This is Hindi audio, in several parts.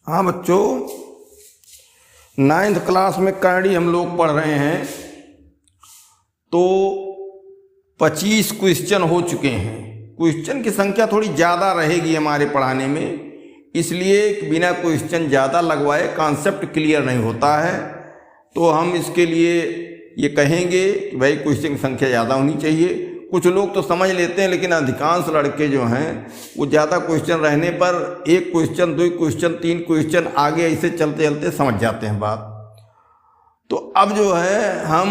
हाँ बच्चों, 9th क्लास में करंडी हम लोग पढ़ रहे हैं। तो 25 क्वेश्चन हो चुके हैं। क्वेश्चन की संख्या थोड़ी ज़्यादा रहेगी हमारे पढ़ाने में, इसलिए बिना क्वेश्चन ज़्यादा लगवाए कॉन्सेप्ट क्लियर नहीं होता है। तो हम इसके लिए ये कहेंगे कि भाई क्वेश्चन की संख्या ज़्यादा होनी चाहिए। कुछ लोग तो समझ लेते हैं, लेकिन अधिकांश लड़के जो हैं वो ज़्यादा क्वेश्चन रहने पर 1 क्वेश्चन 2 क्वेश्चन 3 क्वेश्चन आगे ऐसे चलते चलते समझ जाते हैं बात। तो अब जो है हम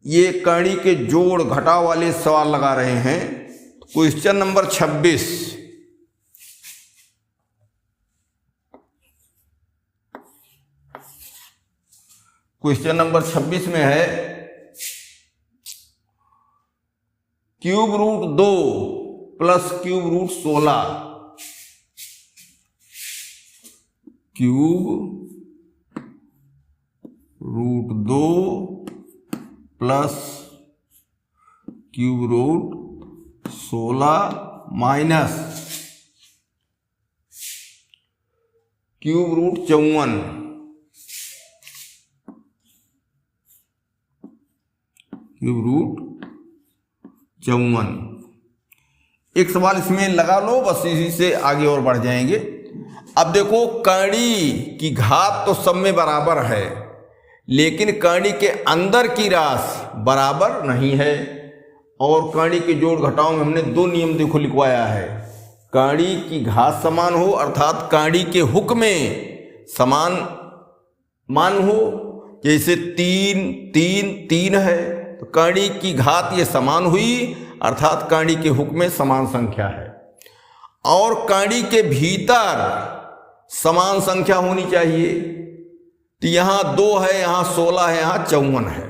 ये करंडी के जोड़ घटाव वाले सवाल लगा रहे हैं। Question number 26। क्वेश्चन नंबर 26 में है cube root 2 plus cube root 16। Cube root 2 plus cube root 16 minus cube root 54। Cube root 54। एक सवाल इसमें लगा लो, बस इसी से आगे और बढ़ जाएंगे। अब देखो, करंडी की घात तो सब में बराबर है, लेकिन करंडी के अंदर की राशि बराबर नहीं है। और करंडी के जोड़ घटाव में हमने 2 नियम देखो लिखवाया है। करंडी की घात समान हो, अर्थात करंडी के हुक में समान मान हो। जैसे 3 3 3 है तो करंडी की घात ये समान हुई, अर्थात करंडी के हुक में समान संख्या है। और करंडी के भीतर समान संख्या होनी चाहिए। तो यहाँ 2 है, यहाँ 16 है, यहाँ 54 है,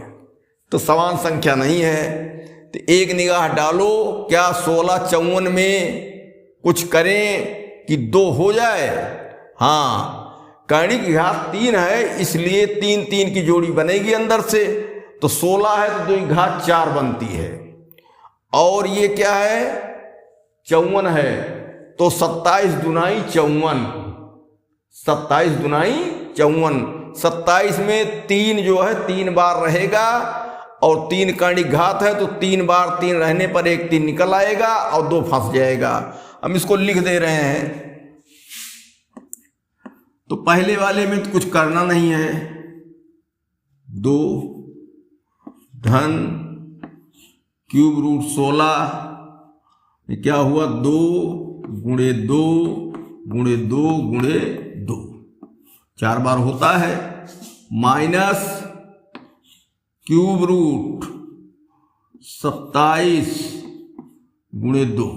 तो समान संख्या नहीं है। तो एक निगाह डालो, क्या 16 54 में कुछ करें कि 2 हो जाए? हाँ, करंडी की घात 3 है, इसलिए 3 3 की जोड़ी बनेगी अंदर से। तो 16 है तो 2 की घात 4 बनती है। और ये क्या है? 54 है, तो 27 दुनाई 54। 27 दुनाई 54। 27 में 3 जो है 3 बार रहेगा, और 3 करंडी घात है तो 3 बार 3 रहने पर एक 3 निकल आएगा और 2 फंस जाएगा। हम इसको लिख दे रहे हैं। तो पहले वाले में तो कुछ करना नहीं है। 2 धन क्यूब रूट 16, क्या हुआ? 2 गुणे 2 गुणे 2 गुणे 2, 4 बार होता है, माइनस क्यूब रूट 27 गुणे 2।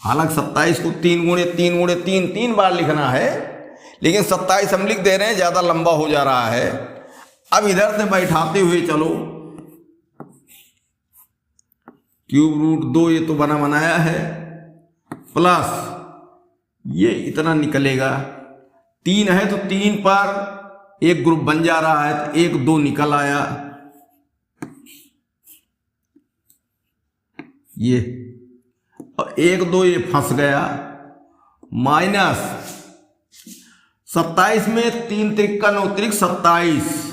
हालांकि 27 को 3 गुणे 3 गुणे 3 3 बार लिखना है, लेकिन 27 हम लिख दे रहे हैं, ज़्यादा लंबा हो जा रहा है। अब इधर से बैठाते हुए चलो, क्यूब रूट 2 ये तो बना बनाया है, प्लस ये इतना निकलेगा। 3 है तो 3 पर एक ग्रुप बन जा रहा है, तो 1 2 निकल आया, ये, और 1 2 ये फंस गया, माइनस 27 में 3 त्रिका 9 त्रिक 27,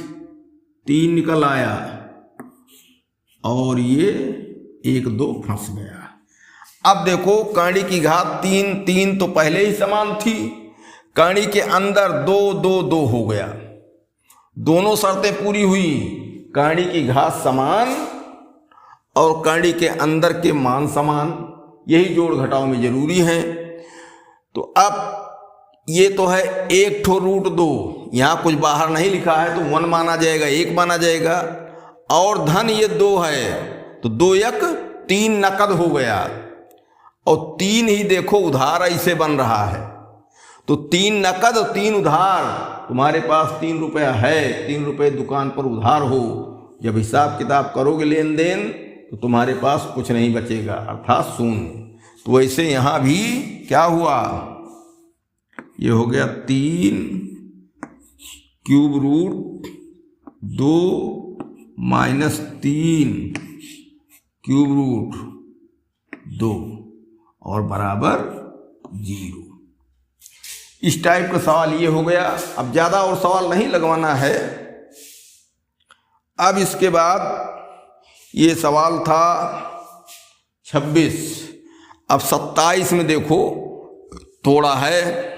3 निकल आया, और ये 1 2 फंस गया। अब देखो, करंडी की घात 3 3 तो पहले ही समान थी, करंडी के अंदर 2 2 2 हो गया। दोनों शर्तें पूरी हुई, करंडी की घात समान और करंडी के अंदर के मान समान। यही जोड़ घटाव में जरूरी है। तो अब ये तो है 1 ठो रूट 2, यहाँ कुछ बाहर नहीं लिखा है तो 1 माना जाएगा, 1 माना जाएगा। और धन ये 2 है तो 2 1 3 नकद हो गया, और 3 ही देखो उधार ऐसे बन रहा है। तो 3 नकद और 3 उधार, तुम्हारे पास 3 रुपया है, 3 रुपये दुकान पर उधार हो, जब हिसाब किताब करोगे लेन देन तो तुम्हारे पास कुछ नहीं बचेगा, अर्थात शून्य। तो वैसे यहाँ भी क्या हुआ? ये हो गया 3 cube root 2 minus 3 cube root 2 और बराबर 0। इस टाइप का सवाल ये हो गया। अब ज़्यादा और सवाल नहीं लगवाना है। अब इसके बाद ये सवाल था 26। अब 27 में देखो थोड़ा है।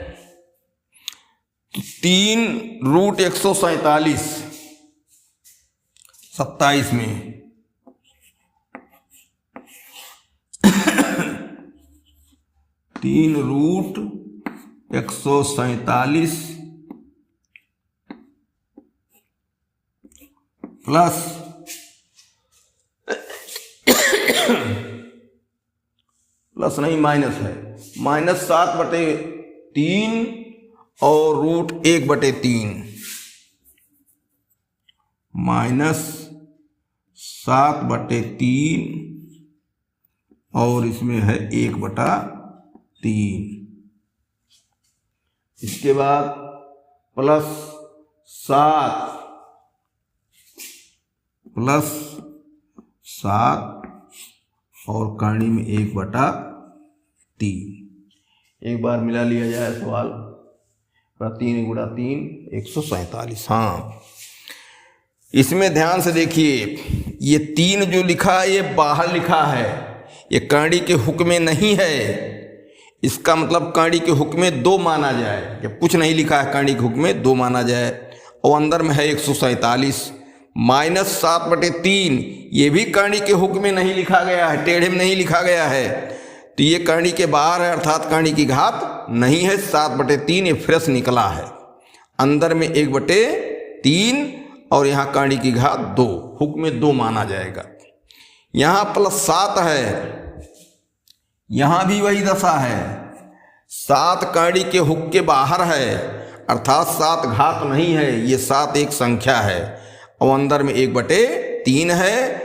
3√147 27 में 3√147 प्लस प्लस नहीं माइनस है, -7/3 और √1/3 -7/3 और इसमें है 1/3। इसके बाद +7 और कहानी में 1/3। एक बार मिला लिया जाए सवाल। 3 × 3 147। हाँ, इसमें ध्यान से देखिए, ये 3 जो लिखा है ये बाहर लिखा है, ये कहानी के हुक्म में नहीं है। इसका मतलब कहानी के हुक्म में 2 माना जाए। जब कुछ नहीं लिखा है कहानी के हुक्म में 2 माना जाए, और अंदर में है 147। -7/3 ये भी कहानी के हुक्म में नहीं लिखा गया है, टेढ़े में नहीं लिखा गया है, तो ये कहानी के बाहर है, अर्थात कहानी की घात नहीं है। 7/3 ये फ्रेश निकला है। अंदर में 1/3 और यहाँ कहानी की घात 2, हुक्म में 2 माना जाएगा। यहाँ +7 है, यहाँ भी वही दशा है। 7 कहानी के हुक्म के बाहर है, अर्थात 7 घात नहीं है, ये 7 एक संख्या है, और अंदर में 1/3 है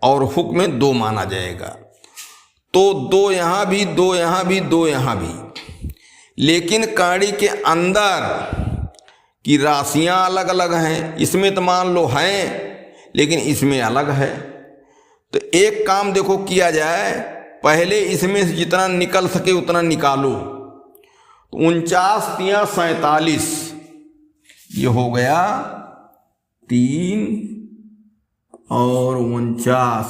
और हुक्म में 2 माना जाएगा। तो 2 यहाँ भी, 2 यहाँ भी, 2 यहाँ भी। लेकिन कहानी के अंदर की राशियाँ अलग अलग हैं। इसमें तो मान लो हैं, लेकिन इसमें अलग है। तो एक काम देखो किया जाए, पहले इसमें से जितना निकल सके उतना निकालो। तो 49 × 47 ये हो गया 3 और 49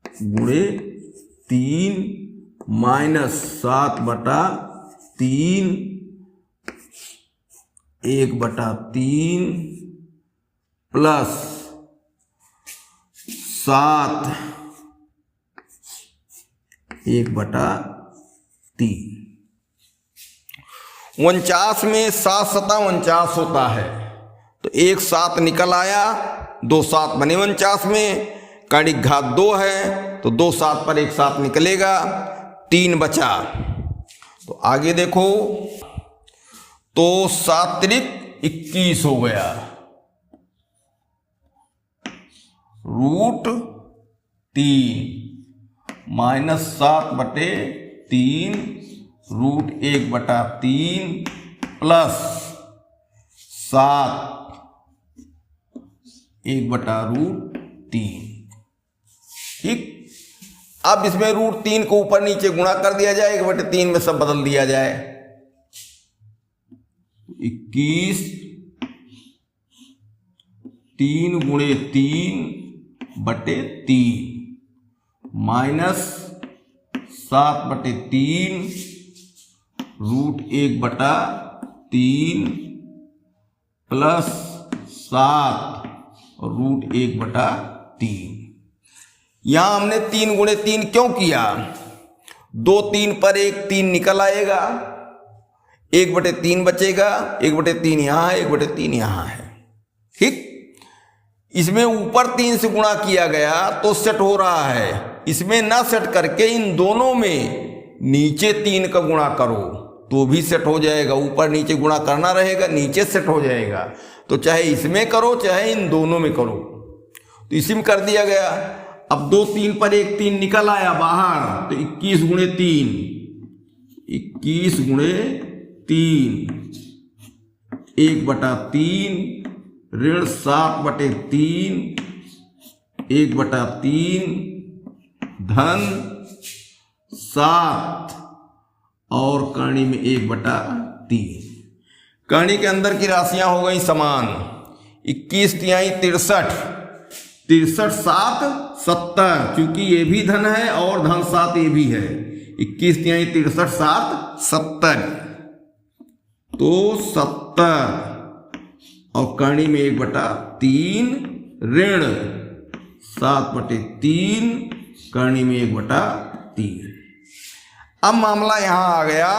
× 3 -7/3 1/3 प्लस 7 1/3। 49 में 7 × 7 49 होता है, तो 1 7 निकल आया, 2 7 बने 49 में। कहानी घात 2 है, तो 2 7 पर 1 7 निकलेगा, 3 बचा। तो आगे देखो, तो 7 × 21 हो गया, √3 -7/3 √1/3 प्लस 7 1/√3। ठीक। अब इसमें √3 को ऊपर नीचे गुणा कर दिया जाए, 1/3 में सब बदल दिया जाए। 21 3 × 3/3 -7/3 √1/3 प्लस 7 √1/3। यहां हमने 3 × 3 क्यों किया? 2 3 पर 1 3 निकल आएगा, 1/3 बचेगा, 1/3 यहां है, 1/3 यहां है। ठीक। इसमें ऊपर 3 से गुणा किया गया तो सेट हो रहा है। इसमें ना सेट करके इन दोनों में नीचे 3 का गुणा करो तो भी सेट हो जाएगा। ऊपर नीचे गुणा करना रहेगा, नीचे सेट हो जाएगा। तो चाहे इसमें करो चाहे इन दोनों में करो, तो इसी में कर दिया गया। अब 2 3 पर 1 3 निकल आया बाहर, तो 21 × 3 21 × 3 1/3 ऋण 7/3 1/3 धन 7 और करणी में 1/3। करणी के अंदर की राशियां हो गई समान। 21 तिहाई 63, 63 7 70, क्योंकि ये भी धन है और धन 7 ये भी है। 21 तिहाई 63 7 70, तो 70 और करणी में 1/3 ऋण 7/3, करणी में 1/3। अब मामला यहां आ गया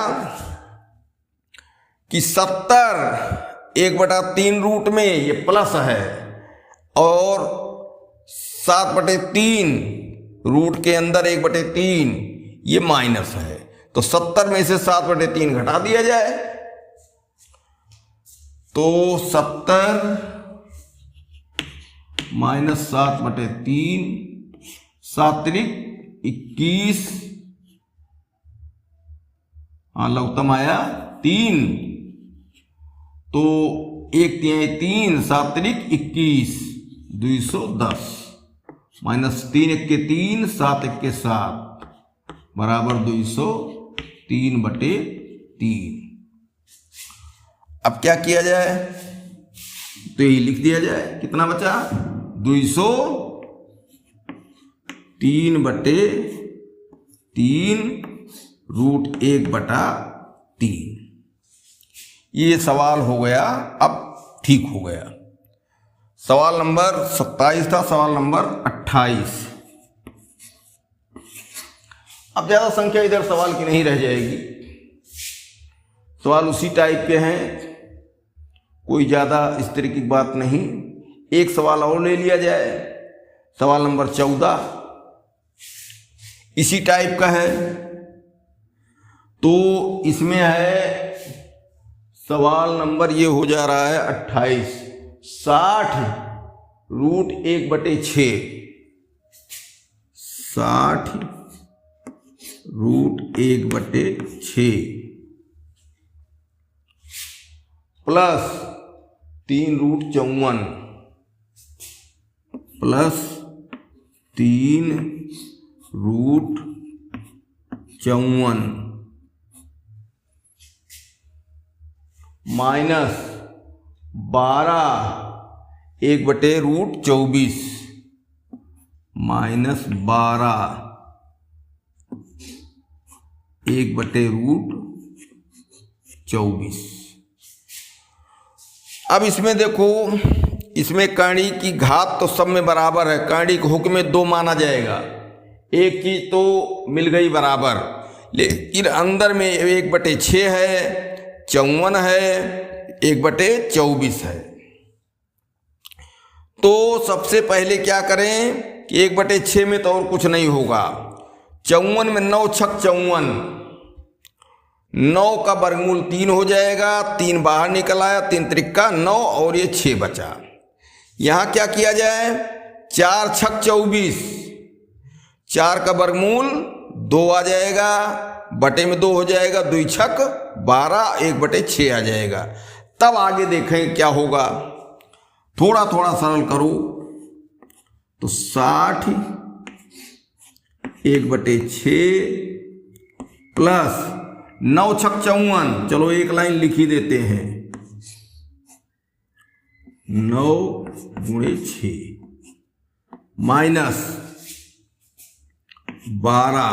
कि 70 1/3 रूट में ये प्लस है और 7/3 रूट के अंदर 1/3 ये माइनस है। तो 70 में से 7/3 घटा दिया जाए तो 70 माइनस 7/3, 7 × 21, लघुत्तम आया 3, तो 1 तिहाई 3, 7 × 21 210, माइनस 3 × 1 3, 7 × 1 7 बराबर 203/3। अब क्या किया जाए, तो यही लिख दिया जाए। कितना बचा, 203/3 रूट 1/3। ये सवाल हो गया, अब ठीक हो गया। सवाल नंबर 27 था, सवाल नंबर 28। अब ज्यादा संख्या इधर सवाल की नहीं रह जाएगी, सवाल उसी टाइप के हैं, कोई ज्यादा इस तरह की बात नहीं। एक सवाल और ले लिया जाए, सवाल नंबर 14 इसी टाइप का है। तो इसमें है सवाल नंबर ये हो जा रहा है 28, 60 root 1/6, 60 root 1/6 plus 3 root 54 plus 3 root 54 minus 12 1/√24 minus 12 1/√24। अब इसमें देखो, इसमें करणी की घात तो सब में बराबर है, करणी को हुक्म में 2 माना जाएगा, एक चीज तो मिल गई बराबर, लेकिन अंदर में 1/6 है, 54 है, 1/24 है। तो सबसे पहले क्या करें कि 1/6 में तो और कुछ नहीं होगा, 54 में 9 × 6 = 54, 9 का वर्गमूल 3 हो जाएगा, 3 बाहर निकल आया, 3 त्रिक्का 9 और ये 6 बचा। यहां क्या किया जाए, 4 × 6 = 24, 4 का वर्गमूल 2 आ जाएगा, बटे में 2 हो जाएगा, 2 × 6 = 12, 1/6 आ जाएगा। तब आगे देखें क्या होगा, थोड़ा थोड़ा सरल करो तो 60 1/6 प्लस 9 × 6 = 54, चलो एक लाइन लिख ही देते हैं, 9 × 6 माइनस 12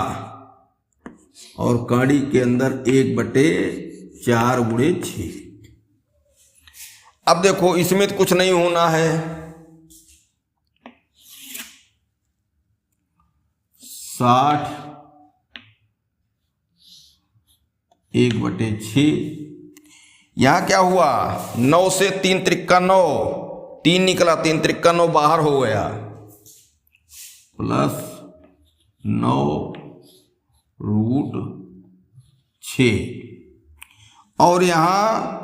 और करणी के अंदर 1/4 × 6। अब देखो इसमें तो कुछ नहीं होना है, 60 1/6, यहां क्या हुआ, 9 से 3 त्रिक्का 9, 3 निकला, 3 त्रिक्का 9 बाहर हो गया, प्लस 9√6 और यहां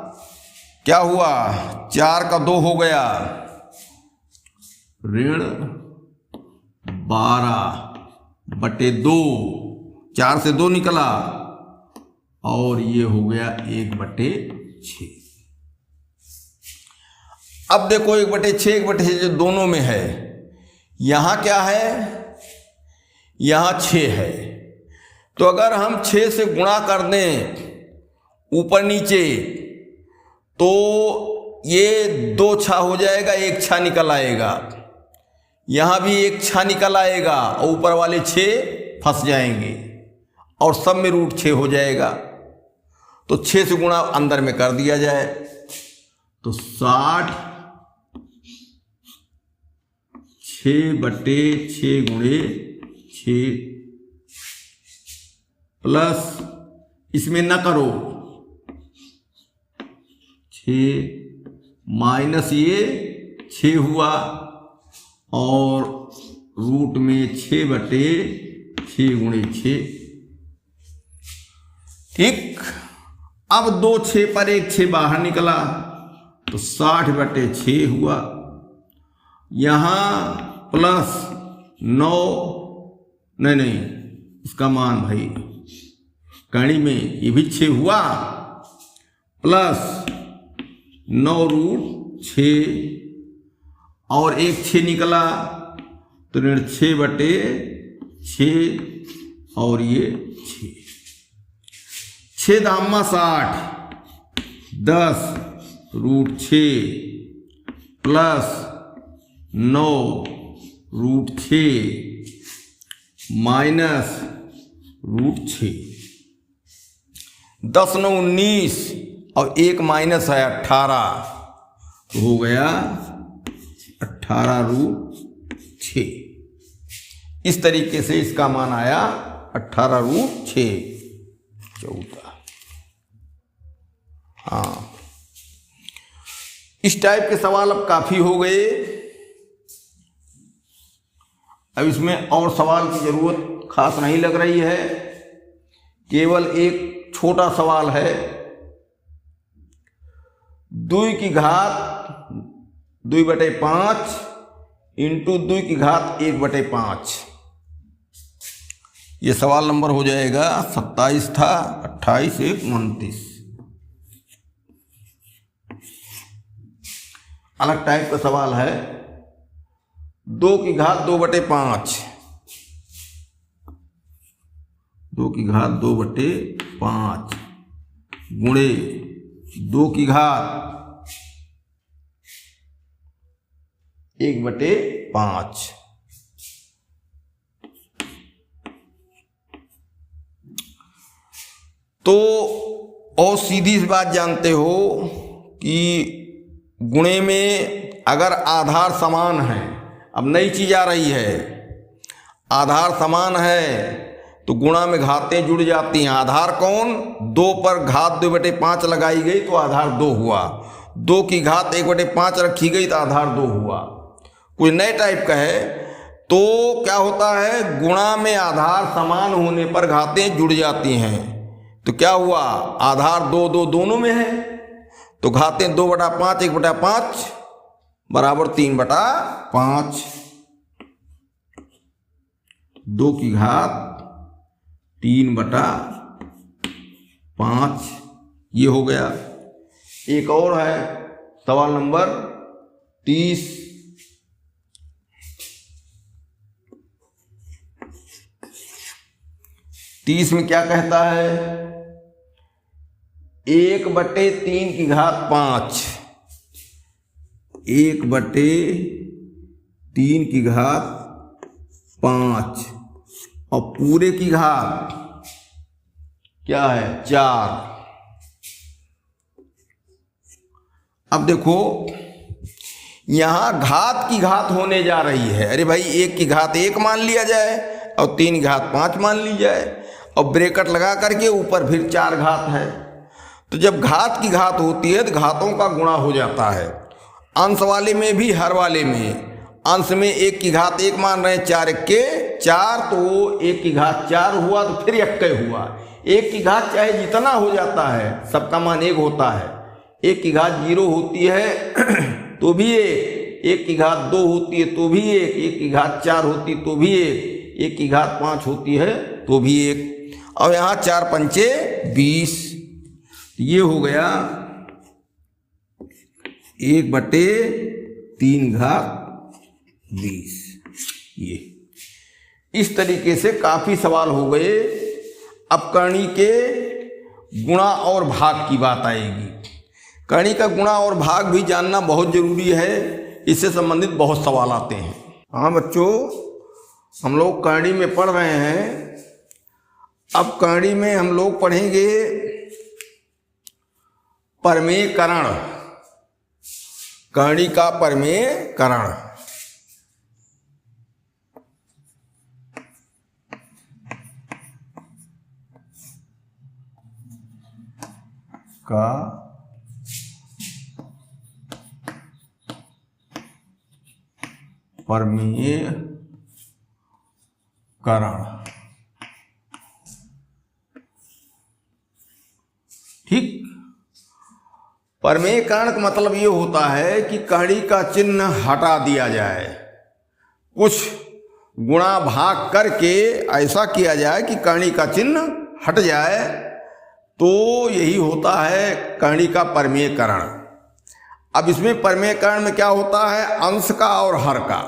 क्या हुआ, 4 का 2 हो गया, ऋण 12/2, 4 से 2 निकला और ये हो गया 1/6। अब देखो 1/6 1/6 जो दोनों में है, यहां क्या है, यहां 6 है, तो अगर हम 6 से गुणा कर दें ऊपर नीचे तो ये 2 छा हो जाएगा, 1 छा निकल आएगा, यहां भी 1 छा निकल आएगा और ऊपर वाले 6 फंस जाएंगे और सब में √6 हो जाएगा। तो 6 से गुणा अंदर में कर दिया जाए तो 60 6/6 गुणे 6 प्लस इसमें न करो 6 माइनस ये 6 हुआ और रूट में 6/6 गुणे 6। ठीक, अब 2 6 पर 1 6 बाहर निकला तो 60/6 हुआ। यहां प्लस 9 नहीं इसका मान भाई कड़ी में ये भी 6 हुआ प्लस 9√6 और 1 6 निकला तो 6/6 और ये 6 दामा 60 10√6 प्लस 9√6 माइनस √6 10 9 19 और 1 माइनस है 18 तो हो गया 18√6। इस तरीके से इसका मान आया 18√6 14। हाँ, इस टाइप के सवाल अब काफी हो गए। अब इसमें और सवाल की जरूरत खास नहीं लग रही है, केवल एक छोटा सवाल है 2 की घात 2/5 इंटू 2 की घात 1/5। ये सवाल नंबर हो जाएगा 27 था, 28 1 29। अलग टाइप का सवाल है 2 की घात 2/5 2 की घात 2/5 गुणे 2 की घात 1/5। तो और सीधी सी बात जानते हो कि गुणे में अगर आधार समान है, अब नई चीज आ रही है, आधार समान है तो गुणा में घातें जुड़ जाती हैं। आधार कौन? 2 पर घात 2/5 लगाई गई तो आधार 2 हुआ, 2 की घात 1/5 रखी गई तो आधार 2 हुआ। कोई नए टाइप का है तो क्या होता है, गुणा में आधार समान होने पर घातें जुड़ जाती हैं। तो क्या हुआ, आधार 2 2 दोनों में है तो घातें 2/5 1/5 बराबर 3/5। 2 की घात 3/5 ये हो गया। एक और है सवाल नंबर 30। में क्या कहता है, 1/3 की घात 5 1/3 की घात 5 और पूरे की घात क्या है 4। अब देखो यहां घात की घात होने जा रही है। अरे भाई 1 की घात 1 मान लिया जाए और 3 की घात 5 मान ली जाए और ब्रैकेट लगा करके ऊपर फिर 4 घात है। तो जब घात की घात होती है तो घातों का गुणा हो जाता है। अंश वाले में भी हर वाले में, अंश में 1 की घात 1 मान रहे हैं, 4 1 4 तो 1 की घात 4 हुआ तो फिर 1 हुआ। 1 की घात चाहे जितना हो जाता है सबका मान 1 होता है। 1 की घात 0 होती है तो भी 1 की घात 2 होती है तो भी 1 की घात 4 होती तो भी 1 की घात 5 होती है तो भी 1। और यहाँ 4 पंचे 20, ये हो गया 1/3 घात 20। ये इस तरीके से काफी सवाल हो गए। अब करणी के गुणा और भाग की बात आएगी। करणी का गुणा और भाग भी जानना बहुत जरूरी है, इससे संबंधित बहुत सवाल आते हैं। हाँ बच्चों, हम लोग करणी में पढ़ रहे हैं। अब करणी में हम लोग पढ़ेंगे परमेयकरण, करणी का परमेयकरण। का परमेयकरण। ठीक, परमेयकरण का मतलब ये होता है कि करणी का चिन्ह हटा दिया जाए, कुछ गुणा भाग करके ऐसा किया जाए कि करणी का चिन्ह हट जाए, तो यही होता है करणी का परमेयकरण। अब इसमें परमेयकरण में क्या होता है, अंश का और हर का।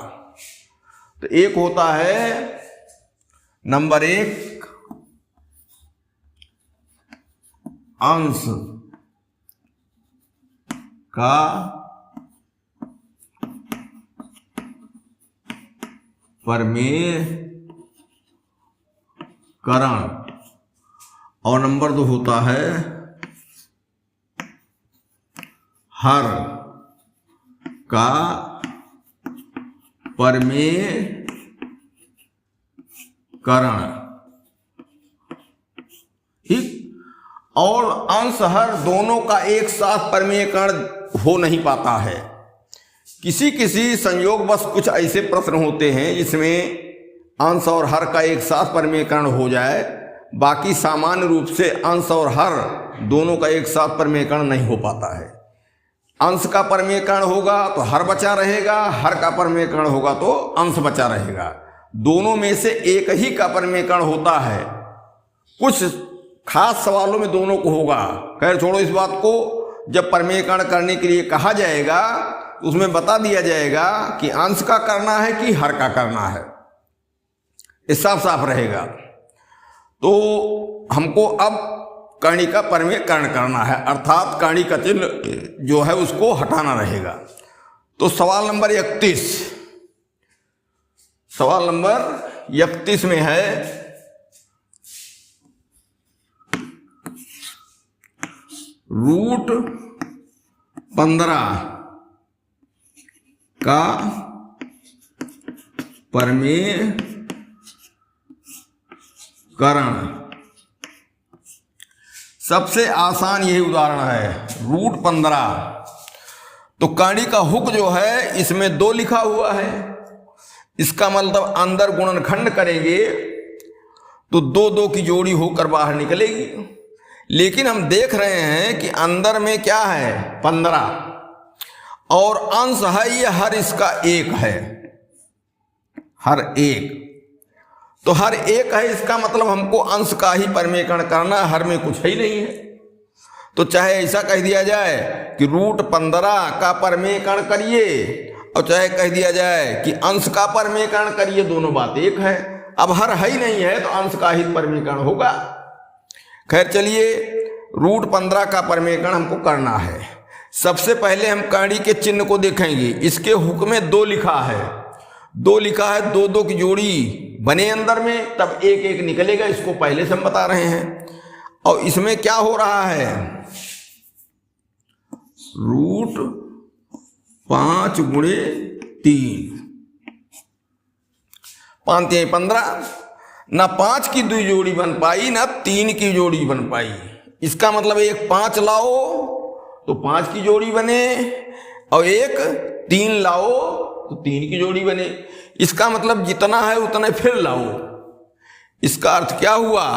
तो एक होता है नंबर 1 अंश का परमेयकरण और नंबर 2 होता है हर का परमेयकरण। ठीक, और अंश हर दोनों का एक साथ परमेयकरण हो नहीं पाता है। किसी किसी संयोगवश कुछ ऐसे प्रश्न होते हैं जिसमें अंश और हर का एक साथ परमेयकरण हो जाए, बाकी सामान्य रूप से अंश और हर दोनों का एक साथ परमेयकरण नहीं हो पाता है। अंश का परमेयकरण होगा तो हर बचा रहेगा, हर का परमेयकरण होगा तो अंश बचा रहेगा। दोनों में से एक ही का परमेयकरण होता है। कुछ खास सवालों में दोनों को होगा। खैर छोड़ो इस बात को, जब परमेयकरण करने के लिए कहा जाएगा उसमें बता दिया जाएगा कि अंश का करना है कि हर का करना है, ये साफ साफ रहेगा। तो हमको अब करणी का परमेयकरण करना है, अर्थात करणी का चिन्ह जो है उसको हटाना रहेगा। तो सवाल नंबर 31, सवाल नंबर 31 में है रूट 15 का परमेयकरण। सबसे आसान यही उदाहरण है, रूट 15। तो करणी का हुक जो है इसमें 2 लिखा हुआ है, इसका मतलब अंदर गुणनखंड करेंगे तो 2 की जोड़ी होकर बाहर निकलेगी। लेकिन हम देख रहे हैं कि अंदर में क्या है 15 और अंश है ये हर इसका 1 है, हर 1। तो हर 1 है, इसका मतलब हमको अंश का ही परमेयकरण करना, हर में कुछ ही नहीं है। तो चाहे ऐसा कह दिया जाए कि रूट 15 का परमेयकरण करिए और चाहे कह दिया जाए कि अंश का परमेयकरण करिए, दोनों बात एक है। अब हर ही नहीं है तो अंश का ही परमेयकरण होगा। खैर चलिए, रूट 15 का परमेयकरण हमको करना है। सबसे पहले हम करणी के चिन्ह को देखेंगे। इसके हुक में 2 लिखा है, 2 लिखा है, 2 की जोड़ी बने अंदर में तब 1 निकलेगा, इसको पहले से हम बता रहे हैं। और इसमें क्या हो रहा है, रूट 5 गुणे 3, 5 3 15, ना 5 की 2 जोड़ी बन पाई ना 3 की जोड़ी बन पाई। इसका मतलब एक 5 लाओ तो 5 की जोड़ी बने और एक 3 लाओ तो 3 की जोड़ी बने। इसका मतलब जितना है उतना फिर लाओ। इसका अर्थ क्या हुआ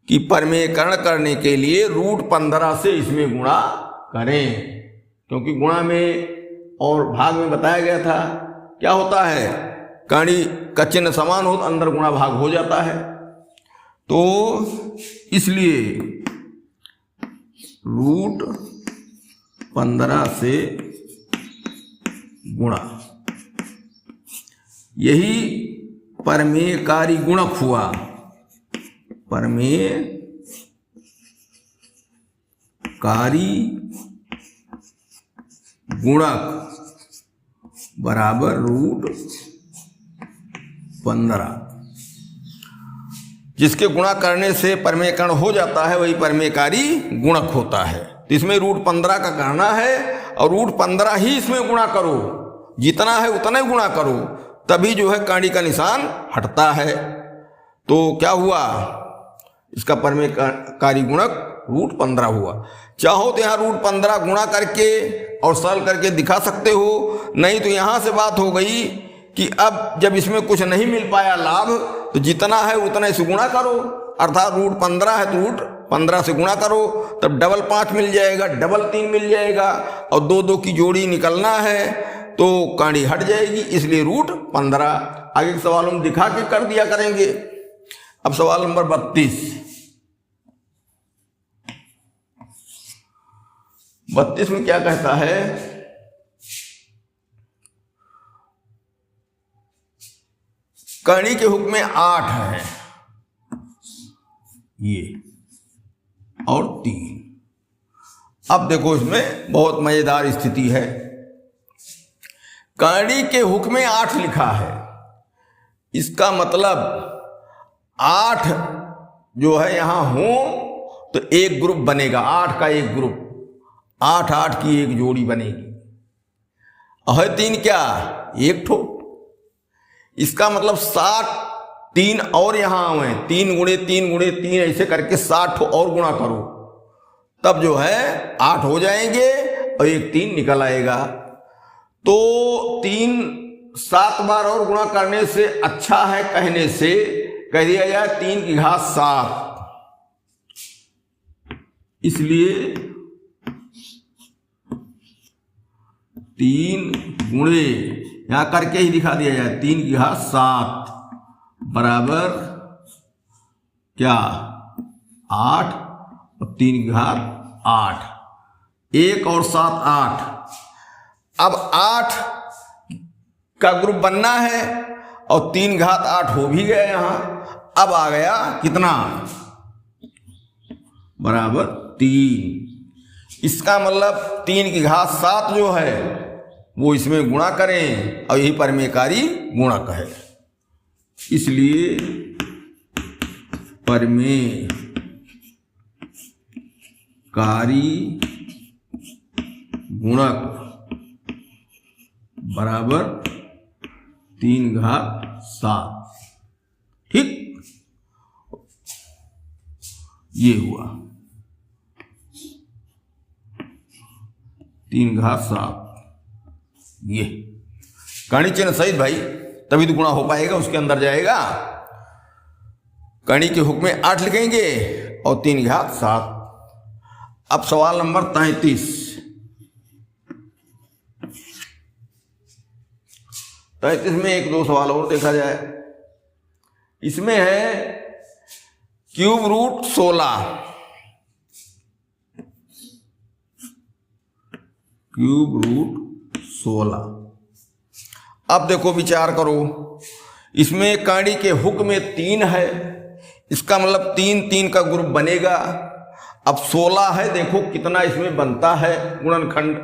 कि परमेयकरण करने के लिए रूट 15 से इसमें गुणा करें, क्योंकि गुणा में और भाग में बताया गया था क्या होता है, करणी का चिन्ह समान हो तो अंदर गुणा भाग हो जाता है। तो इसलिए रूट 15 से गुणा, यही परमेयकारी गुणक हुआ, परमेयकारी गुणक बराबर √15। जिसके गुणा करने से परमेयकरण हो जाता है वही परमेयकारी गुणक होता है। तो इसमें √15 का करना है और √15 ही इसमें गुणा करो, जितना है उतना ही गुणा करो, तभी जो है कर्ण का निशान हटता है। तो क्या हुआ, इसका परमेयकारी गुणक √15 हुआ। चाहो तो यहाँ √15 गुणा करके और सरल करके दिखा सकते हो, नहीं तो यहाँ से बात हो गई कि अब जब इसमें कुछ नहीं मिल पाया लाभ, तो जितना है उतना इसे गुणा करो, अर्थात √15 है तो √15 से गुणा करो, तब डबल 5 मिल जाएगा, डबल 3 मिल जाएगा, और 2-2 की जोड़ी निकलना है तो कांडी हट जाएगी, इसलिए √15। आगे के सवाल हम दिखा के कर दिया करेंगे। अब सवाल नंबर 32 में क्या कहता है, कर्ण के हुक्म में 8 है ये और 3। अब देखो इसमें बहुत मजेदार स्थिति है। कर्ण के हुक्म में 8 लिखा है, इसका मतलब 8 जो है यहां हो तो एक ग्रुप बनेगा, 8 का एक ग्रुप, 8-8 की एक जोड़ी बनेगी। और 3 क्या, एक ठो, इसका मतलब 7 3 और यहां आए, 3 गुणे 3 गुणे 3 ऐसे करके 60 ठो और गुणा करो, तब जो है 8 हो जाएंगे और एक 3 निकल आएगा। तो 3 7 बार और गुणा करने से अच्छा है कहने से कह दिया जाए 3 की घात 7, इसलिए 3 गुणे यहां करके ही दिखा दिया जाए 3 की घात 7 बराबर क्या 8 और 3 की घात 8, 1 और 7 8। अब 8 का ग्रुप बनना है और 3 घात 8 हो भी गया यहां। अब आ गया कितना, बराबर 3। इसका मतलब 3 की घात 7 जो है वो इसमें गुणा करें और यही परमेयकारी गुणक है, इसलिए परमेयकारी गुणक बराबर 3 घात 7। ठीक, ये हुआ 3 घात 7, ये कर्ण चिन्ह सहित भाई, तभी तो गुणा हो पाएगा, उसके अंदर जाएगा। कर्ण के हुक्म में 8 लिखेंगे और 3 घात 7। अब सवाल नंबर 33 में 1-2 सवाल और देखा जाए। इसमें है क्यूब रूट 16, क्यूब रूट 16। अब देखो विचार करो, इसमें कर्ण के हुक्म में 3 है, इसका मतलब 3-3 का ग्रुप बनेगा। अब 16 है, देखो कितना इसमें बनता है गुणनखंड,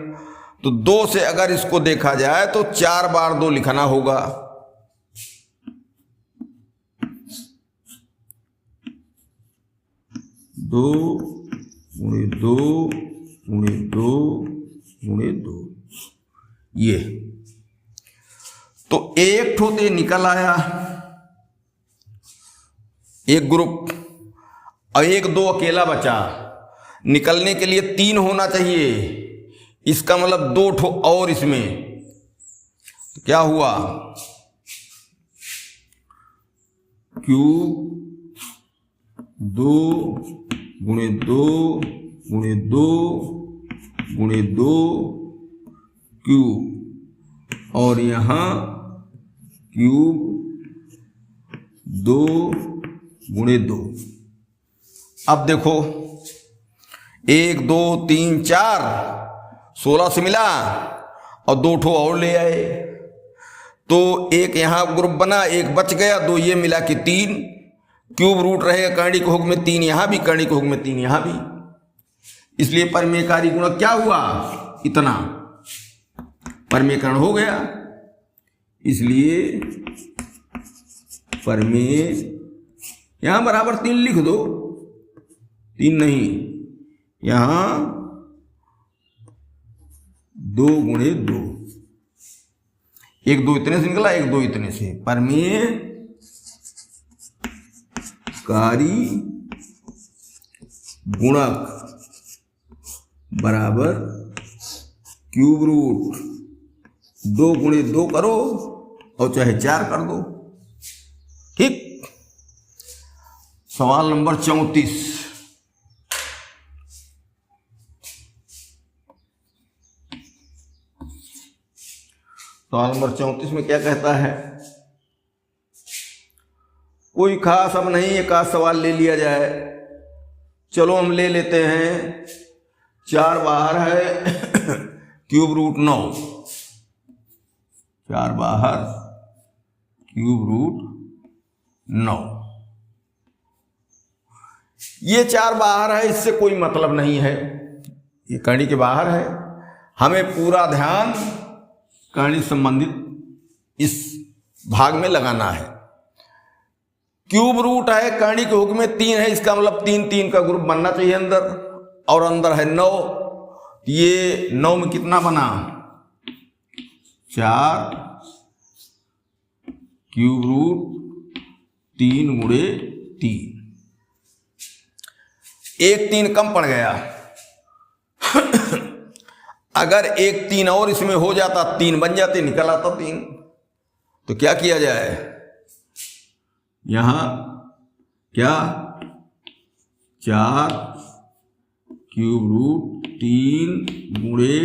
तो 2 से अगर इसको देखा जाए तो 4 बार 2 लिखना होगा। दो गुणे 2 गुणे 2 गुणे 2, ये तो एक ठो तो निकल आया एक ग्रुप, और 1-2 अकेला बचा। निकलने के लिए 3 होना चाहिए, इसका मतलब 2 ठो और इसमें, तो क्या हुआ, क्यूब 2 गुणे 2 गुणे 2 गुणे 2 क्यूब, और यहां क्यूब 2 गुणे 2। अब देखो 1 2 3 4, 16 से मिला और 2 ठो और ले आए, तो एक यहां ग्रुप बना, एक बच गया, 2 ये मिला कि 3, क्यूब रूट रहेगा कर्णिक हुक में 3 यहां भी, कर्णिक हुक में 3 यहां भी, इसलिए परिमेयकारी गुणक क्या हुआ, इतना परिमेयकरण हो गया। इसलिए परिमेय यहां बराबर 3 लिख दो, 3 नहीं, यहां 2 गुणे 2, 1 2 इतने से निकला, 1 2 इतने से, परिमेयकारी गुणक बराबर क्यूब रूट 2 गुणे 2 करो और चाहे 4 कर दो। ठीक। सवाल नंबर 34, सवाल नंबर 34 में क्या कहता है, कोई खास अब नहीं, एक आध सवाल ले लिया जाए। चलो हम ले लेते हैं, 4 बाहर है क्यूब रूट 9, 4 बाहर क्यूब रूट 9, ये 4 बाहर है, इससे कोई मतलब नहीं है, ये कड़ी के बाहर है। हमें पूरा ध्यान कड़ी संबंधित इस भाग में लगाना है। क्यूब रूट है, कड़ी के हुक में 3 है, इसका मतलब 3 3 का ग्रुप बनना चाहिए अंदर, और अंदर है 9, ये 9 में कितना बना, 4 क्यूब रूट 3 गुणे 3, 1 3 कम पड़ गया। अगर 1 3 और इसमें हो जाता, 3 बन जाते, निकल आता 3, तो क्या किया जाए, यहां क्या 4 क्यूब रूट 3 गुणे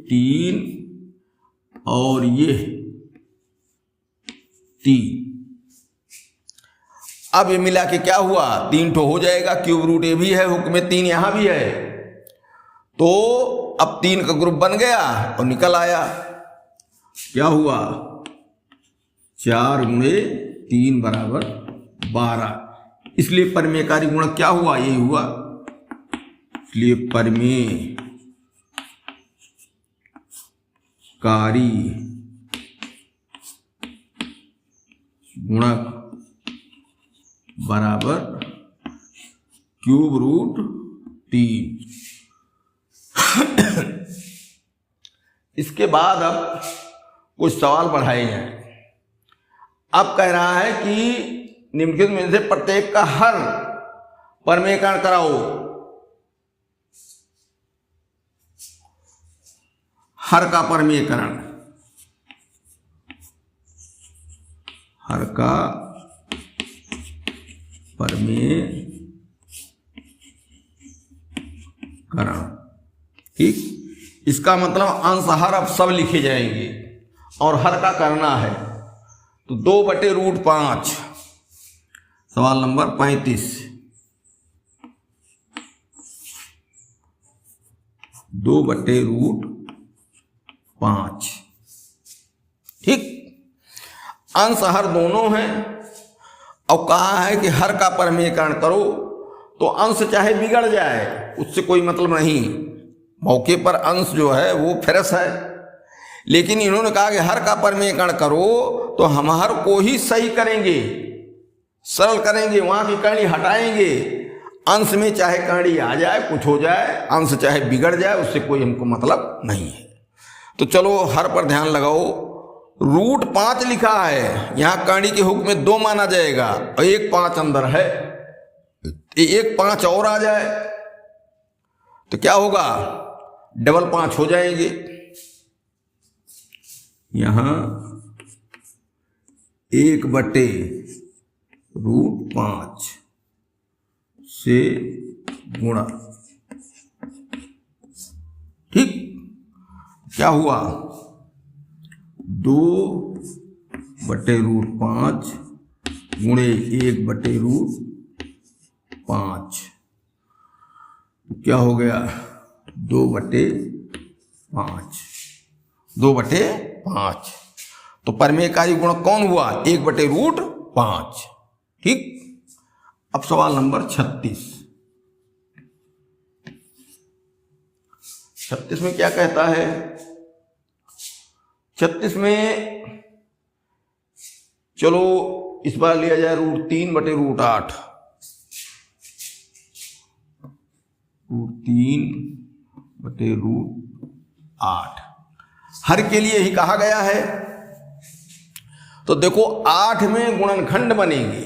3 और ये 3, अब ये मिला के क्या हुआ, 3 ठो हो जाएगा, क्यूब रूट ये भी है, हुक में 3 यहां भी है, तो अब 3 का ग्रुप बन गया और निकल आया, क्या हुआ, 4 गुणे 3 बराबर 12, इसलिए परिमेयकारी गुणक क्या हुआ, यही हुआ। इसलिए परिमेयकारी गुणक बराबर क्यूब रूट 3। इसके बाद अब कुछ सवाल बढ़ाए जाएं। अब कह रहा है कि निम्नलिखित में से प्रत्येक का हर परिमेयकरण कराओ। हर का परिमेयकरण, हर का परिमेयकरण, ठीक। इसका मतलब अंश हर अब सब लिखे जाएंगे और हर का करना है, तो 2/√5। सवाल नंबर 35, 2/√5, ठीक। अंश हर दोनों हैं और कहा है कि हर का परिमेयकरण करो, तो अंश चाहे बिगड़ जाए उससे कोई मतलब नहीं, मौके पर अंश जो है वो फेरस है, लेकिन इन्होंने कहा कि हर का परिमेयकरण करो तो हम हर को ही सही करेंगे, सरल करेंगे, वहां की कड़ी हटाएंगे, अंश में चाहे कड़ी आ जाए, कुछ हो जाए, अंश चाहे बिगड़ जाए, उससे कोई हमको मतलब नहीं है। तो चलो हर पर ध्यान लगाओ। √5 लिखा है, यहां कड़ी के हुक में 2 माना जाएगा और 1 5 अंदर है, 1 5 और आ जाए तो क्या होगा, डबल 5 हो जाएंगे। यहां 1/√5 से गुणा, ठीक। क्या हुआ, 2/√5 गुणे 1/√5, क्या हो गया, 2/5, 2/5। तो परिमेयकारी गुणक कौन हुआ, 1/√5, ठीक। अब सवाल नंबर 36। 36 में क्या कहता है? 36 में चलो इस बार लिया जाए √3/√8। √3/√8 हर के लिए ही कहा गया है। तो देखो 8 में गुणनखंड बनेंगे,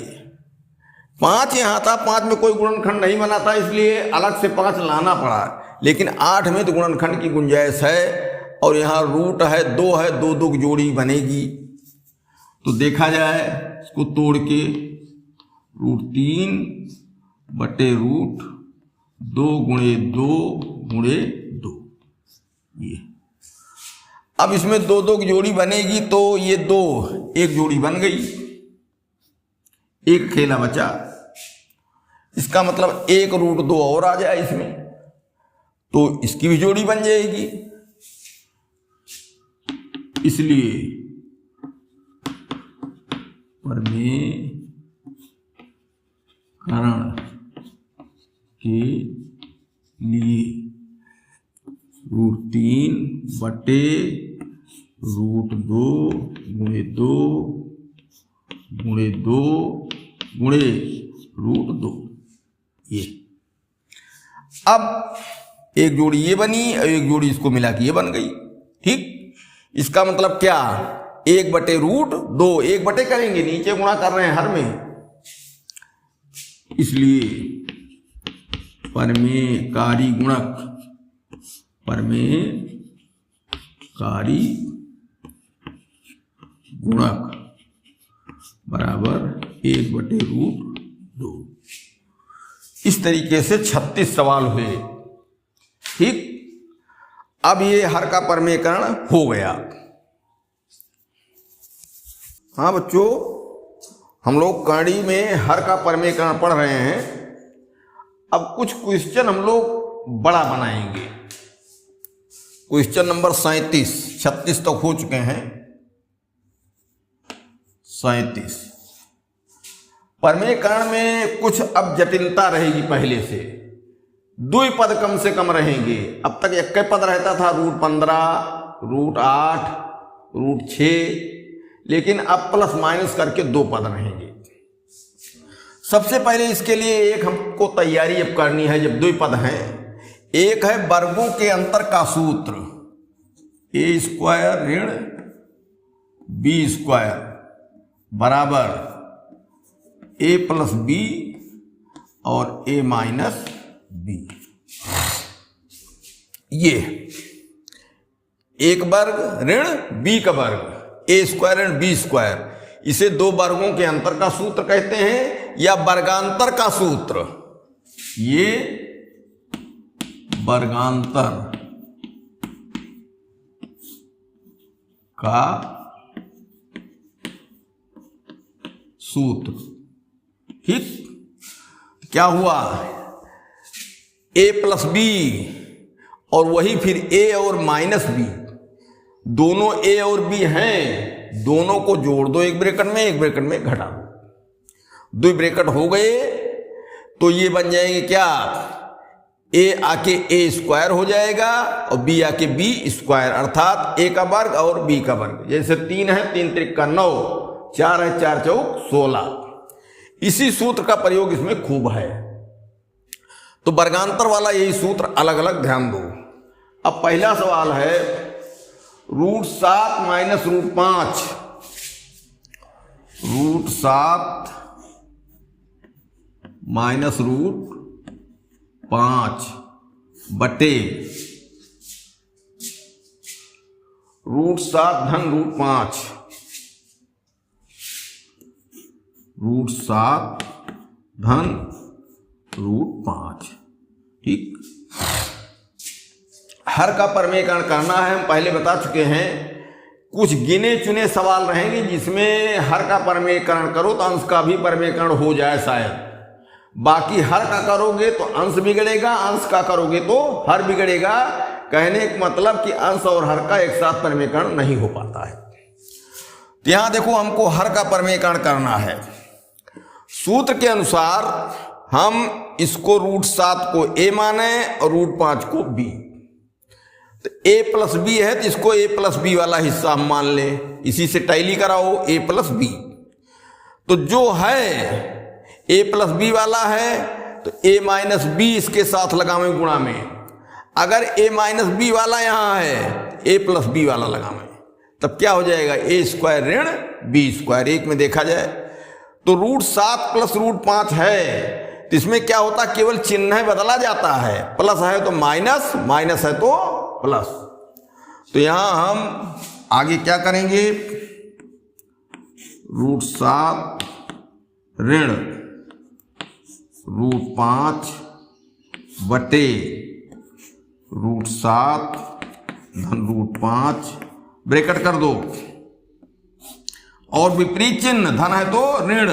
5 यहां था, 5 में कोई गुणनखंड नहीं बना था, इसलिए अलग से 5 लाना पड़ा। लेकिन 8 में तो गुणनखंड की गुंजाइश है, और यहाँ रूट है 2 है, 2 की जोड़ी बनेगी। तो देखा जाए इसको तोड़ के, √3/√2 ये। अब इसमें 2 की जोड़ी बनेगी, तो ये 2 एक जोड़ी बन गई, एक खेला बचा। इसका मतलब 1√2 और आ जाए इसमें, तो इसकी भी जोड़ी बन जाएगी। इसलिए परमेकरण के लिए √3/√2 ये। अब एक जोड़ी ये बनी और एक जोड़ी इसको मिला के ये बन गई। ठीक, इसका मतलब क्या? 1/√2, 1 करेंगे, नीचे गुणा कर रहे हैं हर में, इसलिए परमेयकारी गुणक बराबर 1/√2। इस तरीके से 36 सवाल हुए। ठीक, अब ये हर का परमेयकरण हो गया। हाँ बच्चों, हम लोग कड़ी में हर का परमेयकरण पढ़ रहे हैं। अब कुछ क्वेश्चन हम लोग बड़ा बनाएंगे। क्वेश्चन नंबर 37, 36 तक हो चुके हैं, 37। परमेयकरण में कुछ अब जटिलता रहेगी पहले से। 2 पद कम से कम रहेंगे। अब तक 1 पद रहता था, √15, √8, √6, लेकिन अब प्लस माइनस करके 2 पद रहेंगे। सबसे पहले इसके लिए एक हमको तैयारी अब करनी है। जब 2 पद हैं, एक है वर्गों के अंतर का सूत्र, a² ऋण b² बराबर a + b और a - b। ये एक वर्ग ऋण b का वर्ग, a² ऋण b², इसे 2 वर्गों के अंतर का सूत्र कहते हैं, या वर्गांतर का सूत्र। ये वर्गांतर का सूत्र। ठीक, क्या हुआ? a + b और वही फिर a और -b, दोनों a और b हैं, दोनों को जोड़ दो एक ब्रैकेट में, एक ब्रैकेट में घटा दो। 2 ब्रैकेट हो गए, तो ये बन जाएंगे क्या? a आके a² हो जाएगा और b आके b², अर्थात a का वर्ग और b का वर्ग। जैसे 3 है, 3 × 9, 4 है, 4 × 4 16। इसी सूत्र का प्रयोग इसमें खूब है। तो वर्गांतर वाला यही सूत्र अलग अलग ध्यान दो। अब पहला सवाल है √7 - √5, √7 - √5 बटे √7 धन √5, √7 धन √5। ठीक, हर का परमेयकरण करना है। हम पहले बता चुके हैं, कुछ गिने चुने सवाल रहेंगे जिसमें हर का परमेयकरण करो तो अंश का भी परमेयकरण हो जाए शायद। बाकी हर का करोगे तो अंश बिगड़ेगा, अंश का करोगे तो हर बिगड़ेगा। कहने का मतलब कि अंश और हर का एक साथ परमेयकरण नहीं हो पाता है। तो यहां देखो, हमको हर का परमेयकरण करना है, सूत्र के अनुसार हम इसको √7 को a माने और √5 को b। तो a प्लस बी है तो इसको a प्लस बी वाला हिस्सा हम मान ले, इसी से टैली कराओ a प्लस बी। तो जो है a प्लस बी वाला है तो a माइनस बी इसके साथ लगावे गुणा में। अगर a माइनस बी वाला यहां है a प्लस बी वाला लगावे, तब क्या हो जाएगा a² ऋण b²। एक में देखा जाए तो √7 प्लस √5 है तो इसमें क्या होता, केवल चिन्ह बदला जाता है, प्लस है तो माइनस, माइनस है तो प्लस। तो यहां हम आगे क्या करेंगे, √7 ऋण √5 बटे √7 धन √5 ब्रैकेट कर दो, और विपरीत चिन्ह धन है तो ऋण,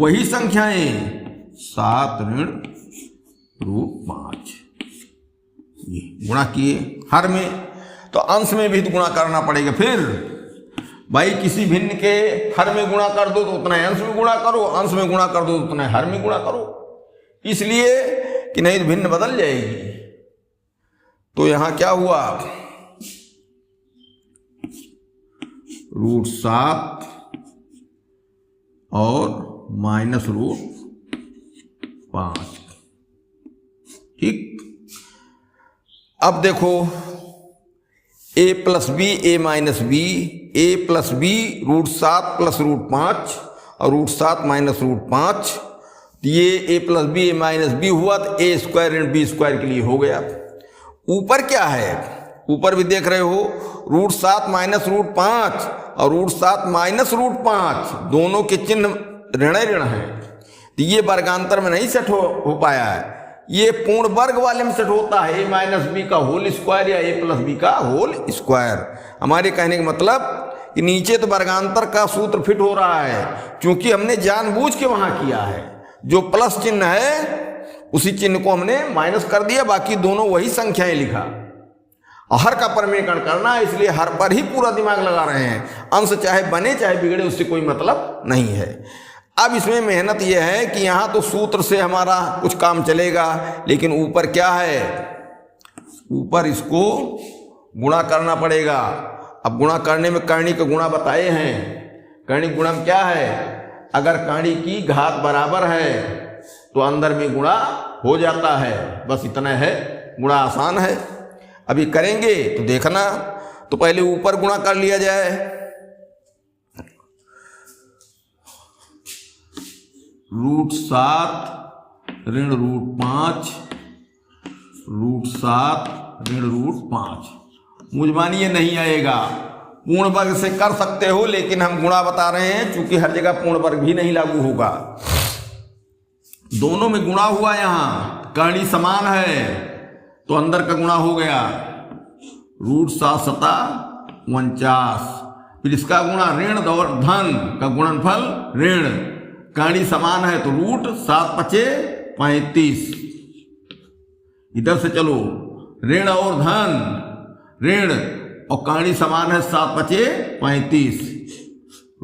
वही संख्याएं 7 ऋण √5 ये गुणा किए हर में, तो अंश में भी तो गुणा करना पड़ेगा। फिर भाई किसी भिन्न के हर में गुणा कर दो तो उतना अंश में गुणा करो, अंश में गुणा कर दो तो उतना हर में गुणा करो, इसलिए कि नहीं तो भिन्न बदल जाएगी। तो यहां क्या हुआ, √7 और माइनस √5, ठीक। अब देखो a plus b a minus b, a plus b √7 plus √5 और √7 माइनस √5, ये a plus b a minus b हुआ तो a² ऋण b² के लिए हो गया। ऊपर क्या है, ऊपर भी देख रहे हो √7 माइनस √5 और √7 माइनस √5 दोनों के चिन्ह ऋण ऋण है, तो ये वर्गांतर में नहीं सेट हो पाया है, ये पूर्ण वर्ग वाले में सेट होता है, a माइनस बी का होल स्क्वायर या a प्लस बी का होल स्क्वायर। हमारे कहने का मतलब कि नीचे तो वर्गांतर का सूत्र फिट हो रहा है, क्योंकि हमने जानबूझ के वहां किया है, जो प्लस चिन्ह है उसी चिन्ह को हमने माइनस कर दिया, बाकी दोनों वही संख्याएं लिखा। हर का परिमेयकरण करना है, इसलिए हर पर ही पूरा दिमाग लगा रहे हैं, अंश चाहे बने चाहे बिगड़े उससे कोई मतलब नहीं है। अब इसमें मेहनत यह है कि यहां तो सूत्र से हमारा कुछ काम चलेगा, लेकिन ऊपर क्या है, ऊपर इसको गुणा करना पड़ेगा। अब गुणा करने में करणी का गुणा बताए हैं, करणी गुणा में क्या है, अगर करणी की घात बराबर है तो अंदर में गुणा हो जाता है, बस इतना है, गुणा आसान है। अभी करेंगे तो देखना, तो पहले ऊपर गुणा कर लिया जाए, √7 ऋण √5 √7 ऋण √5, मुझमानी ये नहीं आएगा, पूर्ण वर्ग से कर सकते हो, लेकिन हम गुणा बता रहे हैं क्योंकि हर जगह पूर्ण वर्ग भी नहीं लागू होगा। दोनों में गुणा हुआ, यहां करणी समान है तो अंदर का गुणा हो गया, √7 × 49, फिर इसका गुणा ऋण और धन का गुणनफल ऋण, करणी समान है तो √7 × 5 = 35, इधर से चलो ऋण और धन ऋण और करणी समान है 7 × 5 = 35,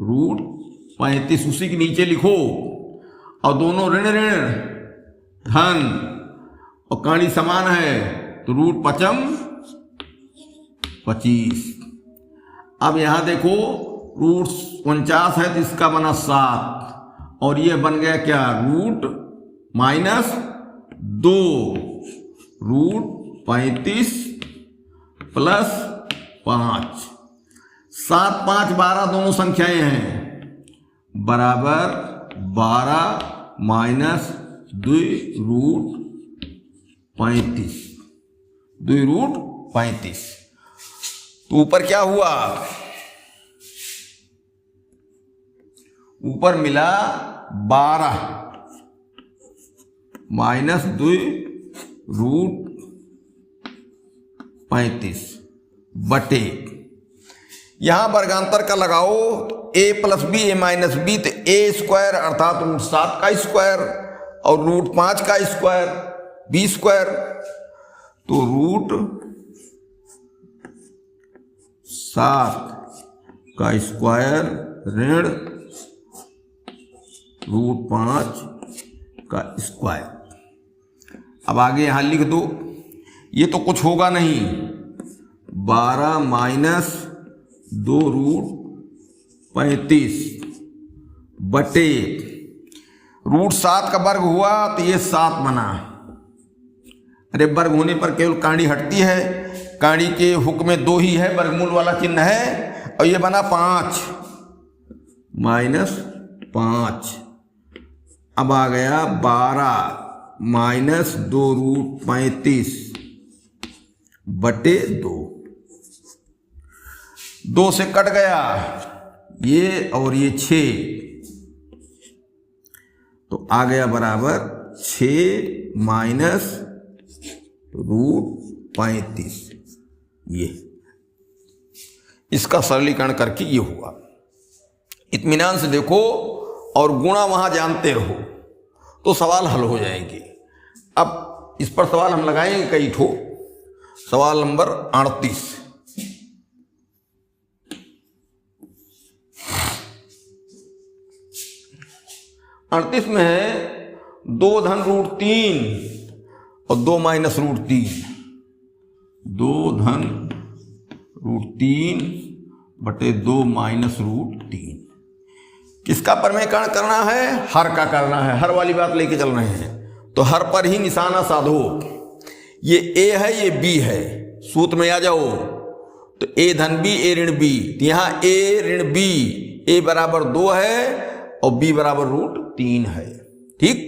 √35 उसी के नीचे लिखो, और दोनों ऋण ऋण धन और करणी समान है तो √5 × 25। अब यहां देखो √49 है तो इसका बना 7, और ये बन गया क्या, √-2 √35 + 5, 7 5 12 दोनों संख्याएं हैं, बराबर 12 - 2 √35, 2 √35। तो ऊपर क्या हुआ, ऊपर मिला 12 - 2 √35 बटे, यहां वर्गांतर का लगाओ तो a plus b a minus b, तो a² अर्थात √7 का स्क्वायर और √5 का स्क्वायर b², तो √7 का स्क्वायर ऋण √5 का स्क्वायर। अब आगे यहां लिख दो, ये तो कुछ होगा नहीं, 12 माइनस 2√35 बटे √7 का वर्ग हुआ तो ये 7 बना। अरे वर्ग होने पर केवल कांडी हटती है, कांडी के हुक में 2 ही है, वर्गमूल वाला चिन्ह है, और ये बना 5 माइनस 5। अब आ गया 12 माइनस 2√35 बटे 2, 2 से कट गया ये और ये 6, तो आ गया बराबर 6 माइनस √35। ये इसका सरलीकरण करके ये हुआ। इत्मीनान से देखो और गुणा वहां जानते रहो तो सवाल हल हो जाएंगे। अब इस पर सवाल हम लगाएंगे कई ठो। सवाल नंबर 38, में है 2 धन √3 और 2 माइनस √3, 2 धन √3 बटे 2 माइनस √3। किसका परमेकरण करना है? हर का करना है, हर वाली बात लेके चल रहे हैं, तो हर पर ही निशाना साधो। ये ए है, ये बी है, सूत्र में आ जाओ तो ए धन बी ए ऋण बी, तो यहां ए ऋण बी, ए बराबर 2 है और बी बराबर √3 है। ठीक,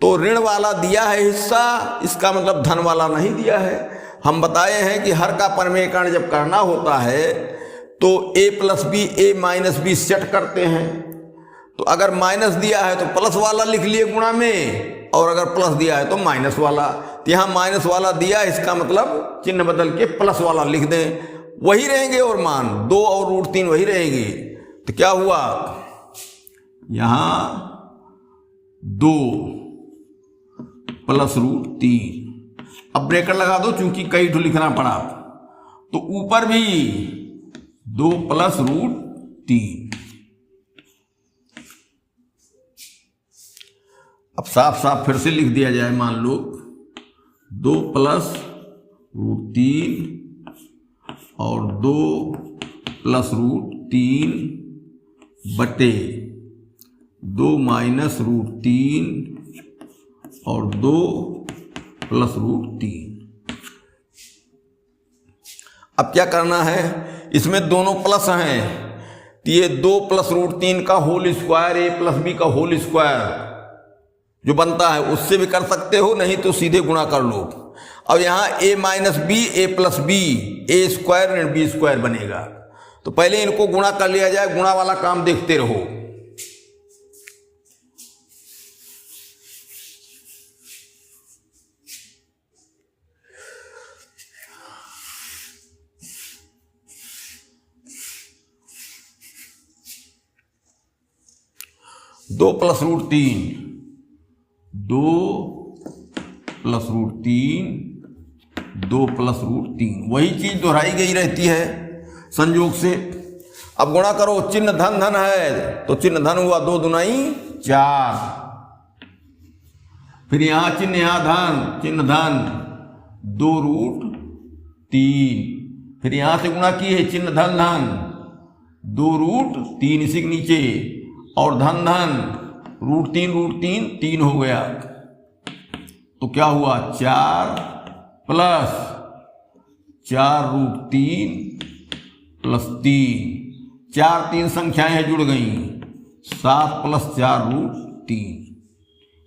तो ऋण वाला दिया है हिस्सा, इसका मतलब धन वाला नहीं दिया है। हम बताए हैं कि हर का परमेकरण जब करना होता है तो a plus b a minus b set करते हैं। तो अगर माइनस दिया है तो प्लस वाला लिख लिए गुणा में, और अगर प्लस दिया है तो माइनस वाला। तो यहां माइनस वाला दिया, इसका मतलब चिन्ह बदल के प्लस वाला लिख दें, वही रहेंगे और मान 2 और √3 वही रहेंगे। तो क्या हुआ, यहां 2 प्लस √3। अब ब्रेकर लगा दो, चूंकि कई ठो लिखना पड़ा, तो ऊपर भी 2 प्लस √3। अब साफ साफ फिर से लिख दिया जाए, मान लो 2 प्लस √3 और 2 प्लस √3 बटे 2 माइनस √3 और 2 प्लस √3। अब क्या करना है, इसमें दोनों प्लस हैं, तो ये 2 प्लस √3 का होल स्क्वायर, ए प्लस बी का होल स्क्वायर जो बनता है उससे भी कर सकते हो, नहीं तो सीधे गुणा कर लो। अब यहां a minus b a plus b, a square ऋण बी स्क्वायर बनेगा। तो पहले इनको गुणा कर लिया जाए, गुणा वाला काम देखते रहो। दो प्लस √3, 2 प्लस √3, 2 प्लस √3, वही चीज दोहराई गई रहती है संयोग से। अब गुणा करो, चिन्ह धन धन है तो चिन्ह धन हुआ, 2 दूनाई 4, फिर यहां चिन्ह, यहां धन, चिन्ह धन 2 √3, फिर यहां से गुणा किए है, चिन्ह धन धन 2 √3 इसी के नीचे, और धन धन √3 3 हो गया। तो क्या हुआ, 4 प्लस 4 √3 प्लस 3, 4 3 संख्याएं जुड़ गई, 7 प्लस 4 √3,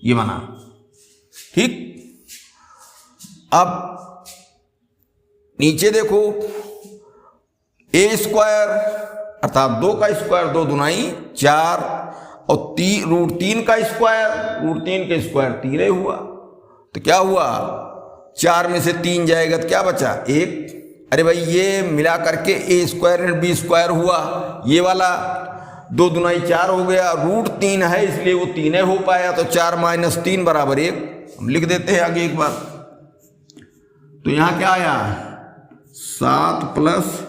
ये बना। ठीक, अब नीचे देखो, ए स्क्वायर अर्थात 2 का स्क्वायर, 2 दूनाई 4, और √3 का स्क्वायर, √3 के स्क्वायर 3 हुआ। तो क्या हुआ, 4 में से 3 जाएगा तो क्या बचा, 1। अरे भाई ये मिला करके ए स्क्वायर ऋण बी स्क्वायर हुआ, ये वाला 2 दूनाई 4 हो गया, √3 है इसलिए वो 3 हो पाया, तो 4 माइनस 3 बराबर 1। हम लिख देते हैं आगे एक बार। तो यहां क्या आया, 7 प्लस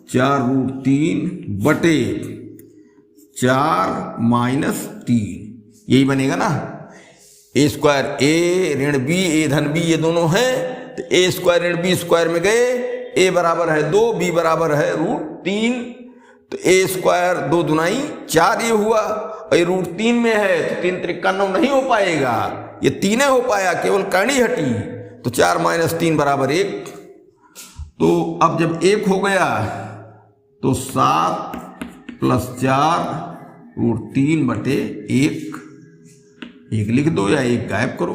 4 √3 बटे 4 माइनस 3, यही बनेगा ना, ए स्क्वायर ए ऋण बी ए धन बी ये दोनों हैं, तो ए स्क्वायर ऋण बी स्क्वायर में गए, ए बराबर है 2 बी बराबर है √3, तो ए स्क्वायर 2 दुनाई 4 ये हुआ, और √3 में है तो 3 त्रिका 9 नहीं हो पाएगा, ये 3 हो पाया, केवल करनी हटी, तो 4 - 3 = 1। तो अब जब 1 हो गया तो 7 + 4 √3/1, 1 लिख दो या 1 गायब करो।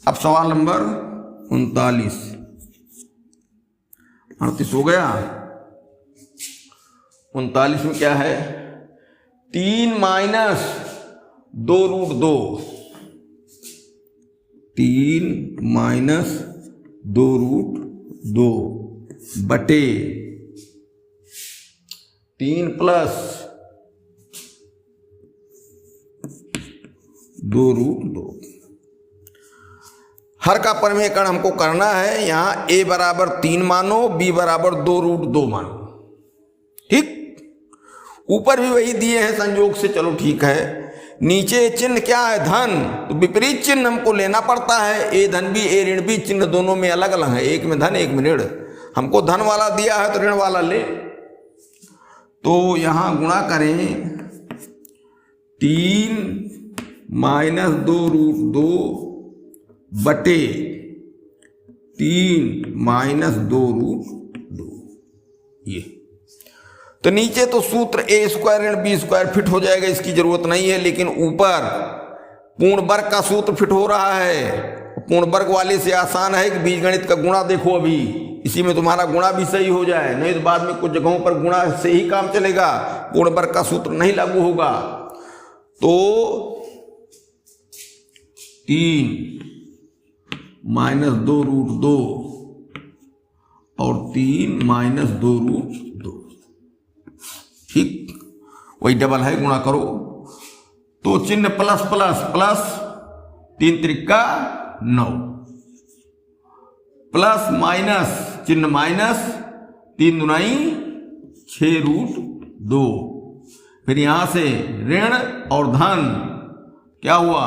अब सवाल नंबर 39 38 हो गया। 39 में क्या है, 3 - 2√2, 3 - 2√2 बटे 3 + 2√2। हर का परिमेयकरण हमको करना है। यहां a बराबर 3 मानो, b बराबर 2√2 मानो, ठीक। ऊपर भी वही दिए हैं संयोग से, चलो ठीक है। नीचे चिन्ह क्या है, धन, तो विपरीत चिन्ह हमको लेना पड़ता है। ए धन बी ए ऋण बी, चिन्ह दोनों में अलग अलग है, एक में धन एक में ऋण। हमको धन वाला दिया है तो ऋण वाला ले। तो यहां गुणा करें 3 - 2√2 बटे 3 - 2√2, ये तो नीचे तो सूत्र ए स्क्वायर ऋण बी स्क्वायर फिट हो जाएगा, इसकी जरूरत नहीं है। लेकिन ऊपर पूर्ण वर्ग का सूत्र फिट हो रहा है। पूर्ण वर्ग वाले से आसान है कि बीजगणित का गुणा देखो, अभी इसी में तुम्हारा गुणा भी सही हो जाए, नहीं तो बाद में कुछ जगहों पर गुणा से ही काम चलेगा, पूर्ण वर्ग का सूत्र नहीं लागू होगा। तो 3 - 2√2 और 3 - 2√2, ठीक, वही डबल है, गुणा करो। तो चिन्ह plus plus plus, 3 Trika 9, plus minus चिन्ह माइनस, 3 दुनाई 6√2। फिर यहां से ऋण और धन, क्या हुआ,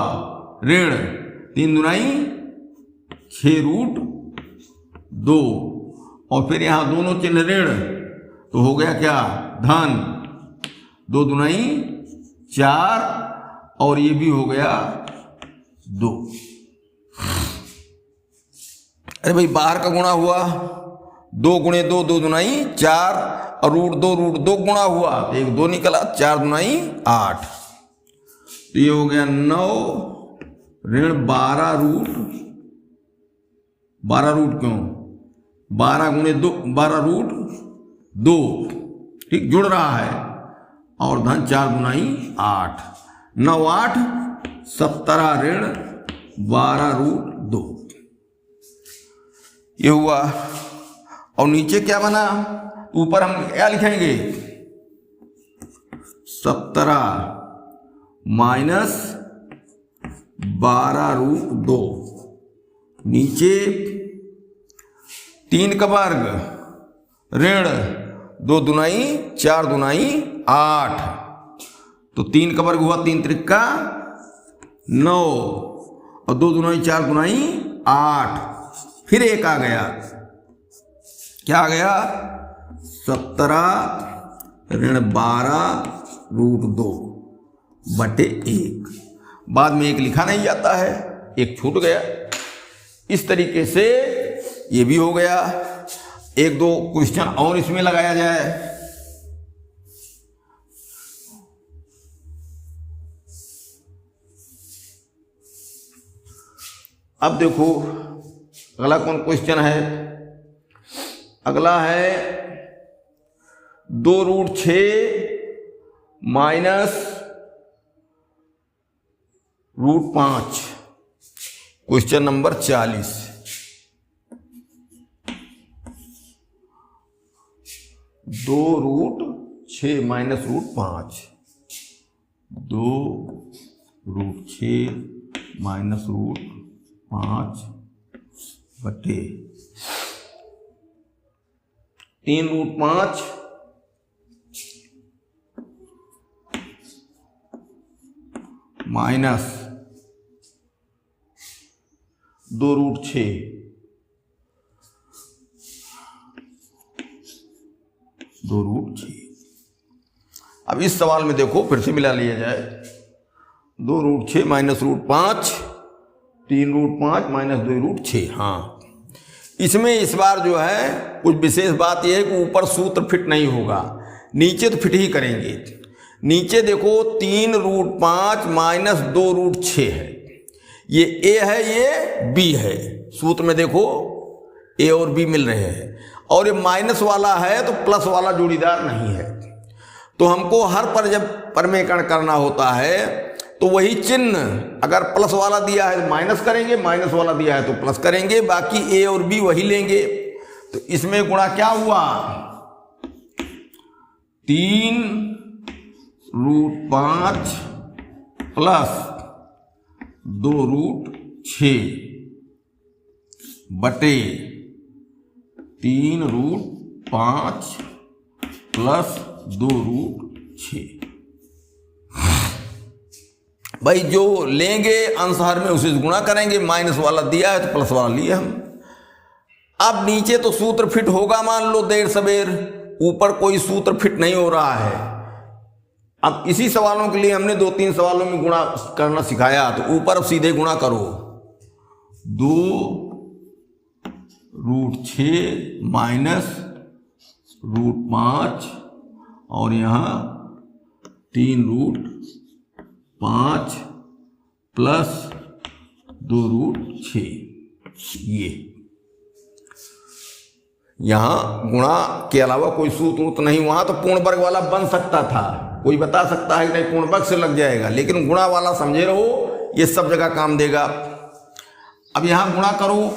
ऋण, 3 दुनाई 6√2, और फिर यहां दोनों चिन्ह ऋण, तो हो गया क्या, धन, 2 दुनाई 4, और ये भी हो गया 2। अरे भाई बाहर का गुणा हुआ, 2 × 2 2 दुनाई 4, और √2 गुणा हुआ तो 1 2 निकला, 4 दुनाई 8, तो ये हो गया 9 ऋण 12 क्यों, 12 × 2 12√2, ठीक, जुड़ रहा है, और धन 4 दुनाई 8, 9 8 17 ऋण 12√2, ये हुआ। और नीचे क्या बना, ऊपर हम क्या लिखेंगे, 17 - 12√2, नीचे 3 का वर्ग ऋण 2 दुनाई 4 दुनाई 8, तो 3 का वर्ग हुआ 3 त्रिका 9, और 2 दुनाई 4 दुनाई 8, फिर 1 आ गया, क्या आ गया, 17 ऋण 12√2 बटे 1। बाद में 1 लिखा नहीं जाता है, 1 छूट गया। इस तरीके से ये भी हो गया। 1 2 क्वेश्चन और इसमें लगाया जाए। अब देखो अगला कौन क्वेश्चन है, अगला है 2√6 - √5, क्वेश्चन नंबर 40। 2√6 - √5, 2√6 - √5 बटे 3√5 - माइनस 2√6 2√6। अब इस सवाल में देखो फिर से मिला लिया जाए, 2√6 माइनस √5 3√5 माइनस 2√6। हाँ, इसमें इस बार जो है कुछ विशेष बात यह है कि ऊपर सूत्र फिट नहीं होगा, नीचे तो फिट ही करेंगे। नीचे देखो 3√5 माइनस 2√6 है, ये ए है ये बी है। सूत्र में देखो ए और बी मिल रहे हैं, और ये माइनस वाला है तो प्लस वाला जोड़ीदार नहीं है। तो हमको हर पर जब परमेकरण करना होता है तो वही चिन्ह, अगर प्लस वाला दिया है तो माइनस करेंगे, माइनस वाला दिया है तो प्लस करेंगे, बाकी ए और बी वही लेंगे। तो इसमें गुणा क्या हुआ, 3√5 प्लस 2√6 बटे 3√5 प्लस 2√6। भाई जो लेंगे अंशहर में उसे गुणा करेंगे, माइनस वाला दिया है तो प्लस वाला लिए हम। अब नीचे तो सूत्र फिट होगा, मान लो देर सवेर, ऊपर कोई सूत्र फिट नहीं हो रहा है। अब इसी सवालों के लिए हमने 2-3 सवालों में गुणा करना सिखाया, तो ऊपर अब सीधे गुणा करो, 2√6 माइनस √5 और यहाँ 3√5 प्लस 2√6। ये यहाँ गुणा के अलावा कोई सूत्र नहीं, वहाँ तो पूर्ण वर्ग वाला बन सकता था, कोई बता सकता है कि नहीं पूर्ण वर्ग से लग जाएगा, लेकिन गुणा वाला समझे रहो, ये सब जगह काम देगा। अब यहाँ गुणा करो,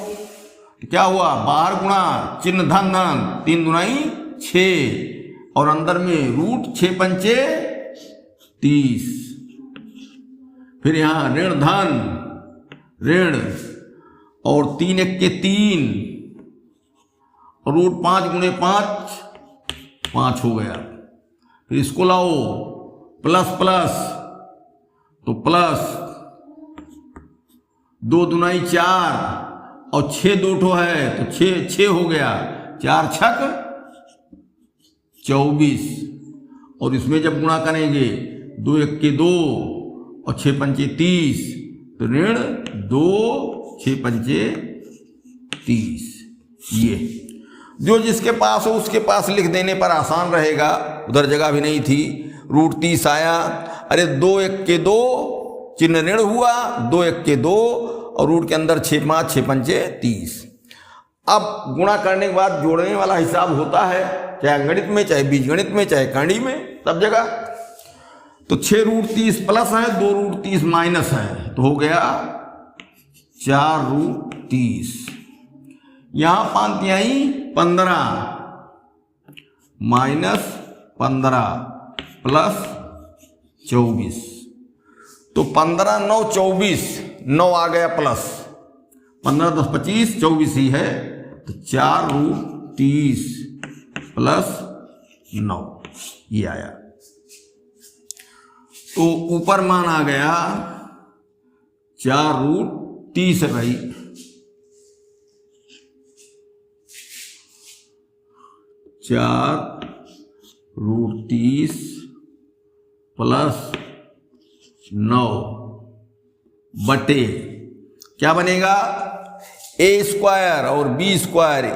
क्या हुआ, बाहर गुणा चिन्ह धन धन 3 दूनाई 6 और अंदर में √6 पंचे 30, फिर यहाँ ऋण धन ऋण और 3 1 3 और √5 गुणे 5 हो गया। फिर इसको लाओ प्लस प्लस, तो प्लस 2 दूनाई 4 और 6 2 ठो है तो 6 हो गया, 4 छक 24। और इसमें जब गुणा करेंगे 2 1 2 और 6 पंचे 30, तो ऋण 2 6 पंचे 30। ये जो जिसके पास हो उसके पास लिख देने पर आसान रहेगा, उधर जगह भी नहीं थी। √30 आया, अरे 2 1 2 चिन्ह ऋण हुआ, 2 1 2 और रूट के अंदर 6 5 6 पंचे 30। अब गुणा करने के बाद जोड़ने वाला हिसाब होता है, चाहे गणित में, चाहे बीजगणित में, चाहे कड़ी में, सब जगह। तो 6√30 प्लस है, 2√30 माइनस है, तो हो गया 4√30। यहां 5 तिहाई 15 माइनस 15 प्लस 24, तो 15 9 24, 9 आ गया प्लस 15 10 25 24 ही है, तो 4√30 प्लस 9 ये आया। तो ऊपर मान आ गया 4√30 है भाई, 4√30 प्लस 9 बटे क्या बनेगा, a² और b²।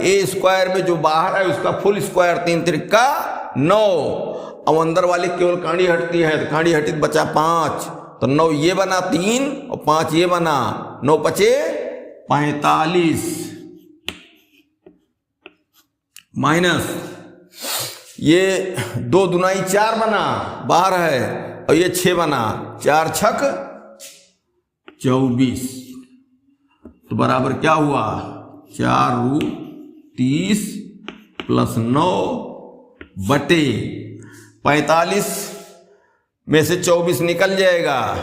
a² में जो बाहर है उसका फुल स्क्वायर 3 त्रिका 9, अब अंदर वाली केवल कांडी हटती है, तो कांडी हटी तो बचा 5, तो 9 ये बना 3 और 5 ये बना, 9 5 45 माइनस ये 2 दूनाई 4 बना, बाहर है, और ये 6 बना, 4 छक 24, तो बराबर क्या हुआ, 4√30 प्लस 9 बटे 45 में से 24 निकल जाएगा,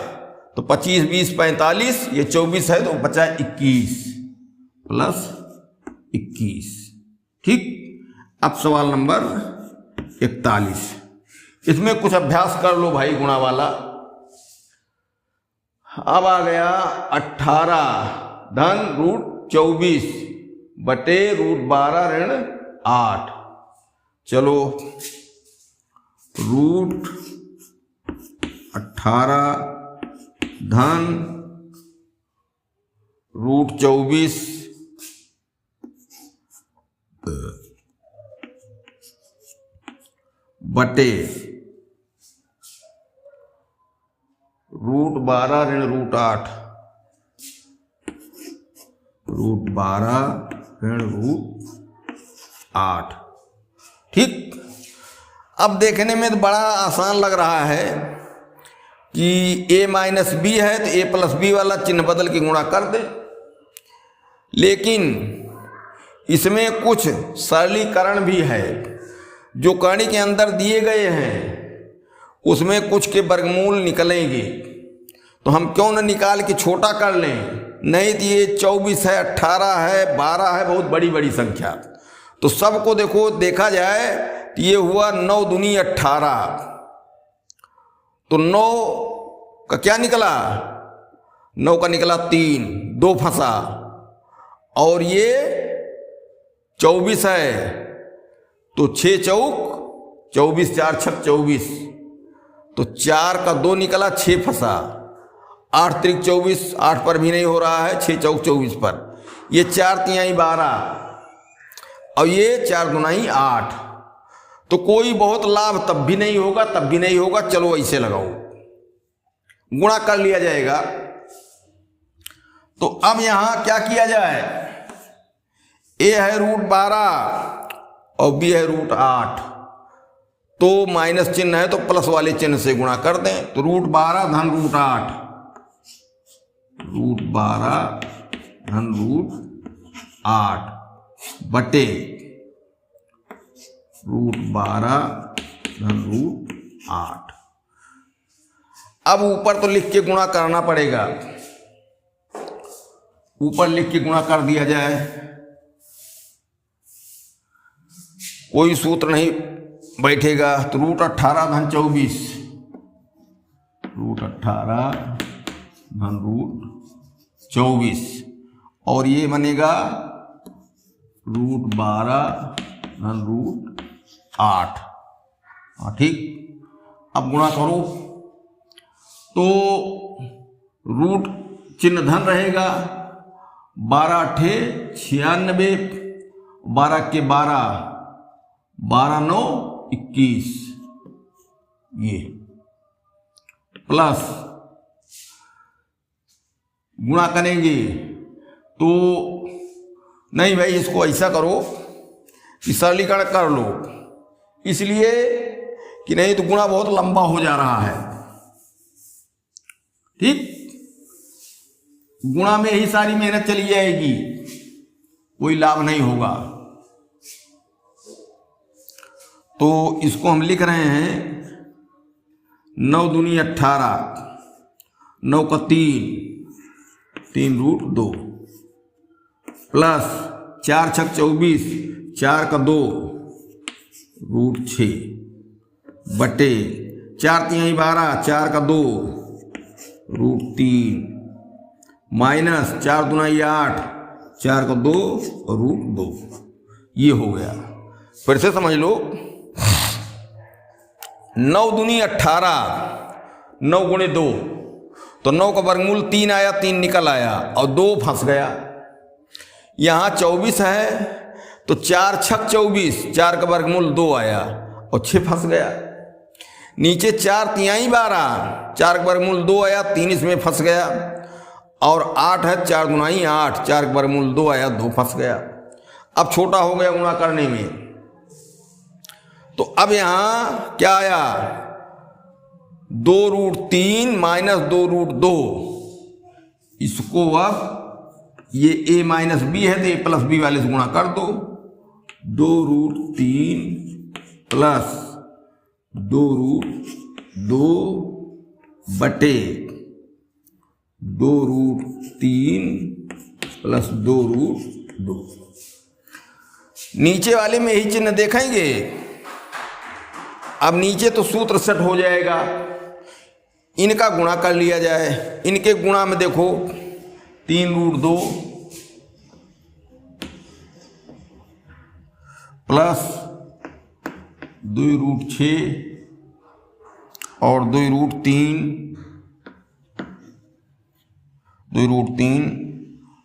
तो 25 20 45, ये 24 है तो बचा 21 प्लस 21। ठीक, अब सवाल नंबर 41, इसमें कुछ अभ्यास कर लो भाई गुणा वाला। अब आ गया 18 धन √24 बटे √12 ऋण 8। चलो √18 धन √24 बटे √12 ऋण √8 √12 ऋण √8। ठीक। अब देखने में तो बड़ा आसान लग रहा है कि a माइनस बी है तो a प्लस बी वाला चिन्ह बदल के गुणा कर दे, लेकिन इसमें कुछ सरलीकरण भी है। जो कर्ण के अंदर दिए गए हैं उसमें कुछ के वर्गमूल निकलेंगे, तो हम क्यों न निकाल के छोटा कर लें। नहीं तो ये 24 है, 18 है, 12 है, बहुत बड़ी बड़ी संख्या। तो सबको देखो देखा जाए तो ये हुआ 9 दूनी 18, तो 9 का क्या निकला, 9 का निकला 3, 2 फंसा, और ये 24 है तो 6 चौक 24, 4 छक 24, तो 4 का 2 निकला, 6 फंसा, 8 त्रिक 24, 8 पर भी नहीं हो रहा है, 6 चौक 24 पर, ये 4 तिहाई 12 और ये 4 दुनाई 8, तो कोई बहुत लाभ तब भी नहीं होगा, तब भी नहीं होगा। चलो ऐसे लगाओ, गुणा कर लिया जाएगा। तो अब यहां क्या किया जाए, a है √12 और b है √8, तो माइनस चिन्ह है तो प्लस वाले चिन्ह से गुणा कर दें। तो √12 धन √8, √12 धन √8 बटे √12 धन √8। अब ऊपर तो लिख के गुणा करना पड़ेगा, ऊपर लिख के गुणा कर दिया जाए, कोई सूत्र नहीं बैठेगा। तो √18 धन 24, √18 धन √24, और ये बनेगा √12 धन √8। ठीक। अब गुणा करो तो रूट चिन्ह धन रहेगा, 12 8 96, 12 के 12, 12 9 21, ये प्लस गुणा करेंगे तो नहीं भाई, इसको ऐसा करो कि सरलीकरण कर लो, इसलिए कि नहीं तो गुणा बहुत लंबा हो जा रहा है। ठीक। गुणा में ही सारी मेहनत चली जाएगी, कोई लाभ नहीं होगा। तो इसको हम लिख रहे हैं 9 दूनी 18, 9 का 3, 3 √2 प्लस 4 छक 24, 4 का 2 √6 बटे 4 तिहाई 12, 4 का 2 √3 माइनस 4 दुनाई 8, 4 का 2 √2। ये हो गया। फिर से समझ लो, 9 दूनी 18, 9 गुणे 2, तो 9 का वर्गमूल 3 आया, 3 निकल आया और 2 फंस गया। यहाँ 24 है तो 4 छक 24, 4 का वर्गमूल 2 आया और 6 फंस गया। नीचे 4 तिहाई 12, 4 का वर्गमूल 2 आया, 3 इसमें फंस गया, और 8 है 4 दुनाई 8, 4 का वर्गमूल 2 आया, 2 फंस गया। अब छोटा हो गया गुणा करने में, तो अब यहां क्या आया, 2√3 माइनस 2√2, इसको अब ये a माइनस बी है तो a प्लस बी वाले से गुणा कर दो, 2√3 प्लस 2√2 बटे 2√3 प्लस 2√2। नीचे वाले में यही चिन्ह देखेंगे। अब नीचे तो सूत्र सेट हो जाएगा, इनका गुणा कर लिया जाए। इनके गुणा में देखो 3√2 प्लस 2√6 और 2√3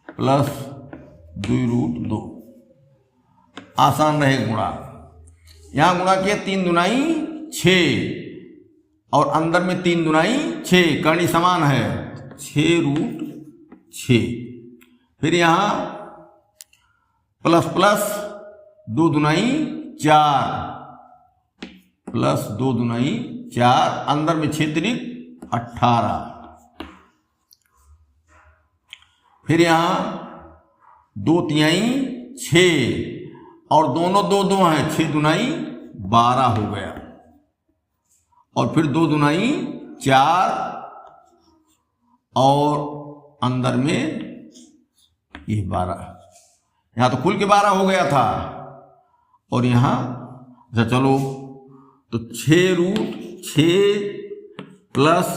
प्लस 2√2। आसान रहे गुणा। यहां गुणा किया 3 दूनाई 6 और अंदर में 3 दूनाई 6, करनी समान है 6√6। फिर यहां प्लस प्लस 2 दूनाई 4 प्लस 2 दूनाई 4, अंदर में 6 त्रिक 18। फिर यहां 2 तिहाई 6 और दोनों 2 हैं, 6 दूनाई 12 हो गया। और फिर 2 दूनाई 4 और अंदर में ये 12। यहां तो खुल के 12 हो गया था और यहां अच्छा चलो तो 6√6 प्लस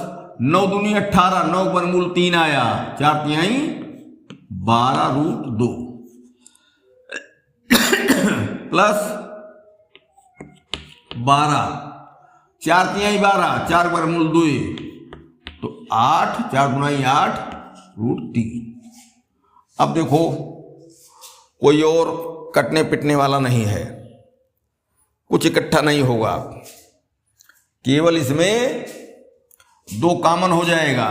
9 दूनी 18, 9 वर्गमूल 3 आया, 4 तिहाई 12√2 प्लस 12, 4 तिहाई 12, 4 वर्गमूल 2 तो 8, 4 गुणाई 8√3। अब देखो कोई और कटने पिटने वाला नहीं है, कुछ इकट्ठा नहीं होगा, केवल इसमें 2 कॉमन हो जाएगा।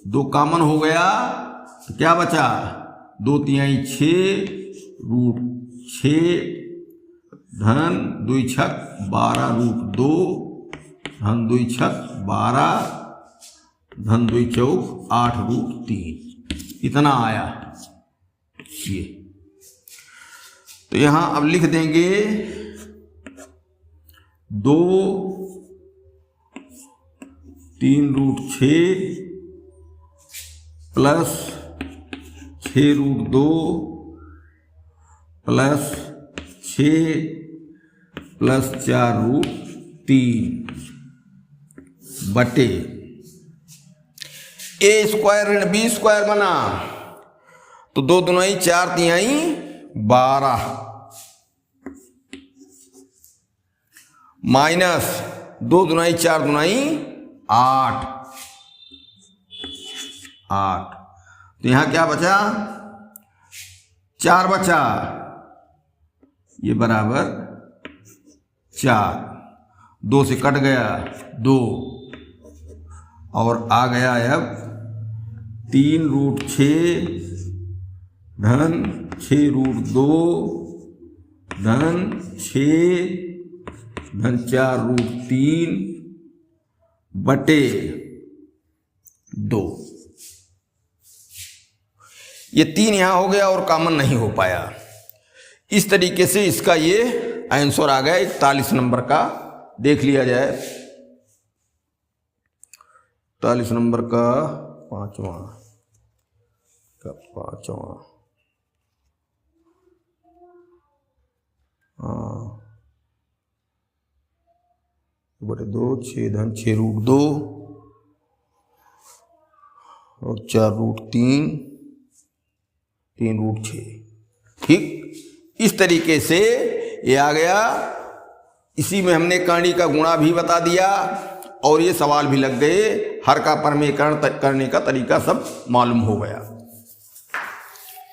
2 कॉमन हो गया तो क्या बचा, 2 तिहाई 6√6 धन 2 छक 12√2 धन 2 छक 12 धन 2 चौक 8√3, इतना आया ये। तो यहां अब लिख देंगे 2 3√6 प्लस 6√2 प्लस 6 प्लस 4√3 बटे a² ऋण b² बना तो 2 दूनाई 4 तिहाई 12 माइनस 2 दूनाई 4 दूनाई 8। तो यहां क्या बचा, 4 बचा, ये बराबर 4, 2 से कट गया 2 और आ गया अब 3√6 धन 6√2 धन 6 धन 4√3 बटे 2। ये 3 यहां हो गया और कॉमन नहीं हो पाया। इस तरीके से इसका ये आंसर आ गया 41 नंबर का। देख लिया जाए 41 नंबर का पांचवा बटे 2 6 धन 6√2 और 4√3 3√6। ठीक इस तरीके से ये आ गया। इसी में हमने करणी का गुणा भी बता दिया और ये सवाल भी लग गए, हर का परमेकरण करने का तरीका सब मालूम हो गया।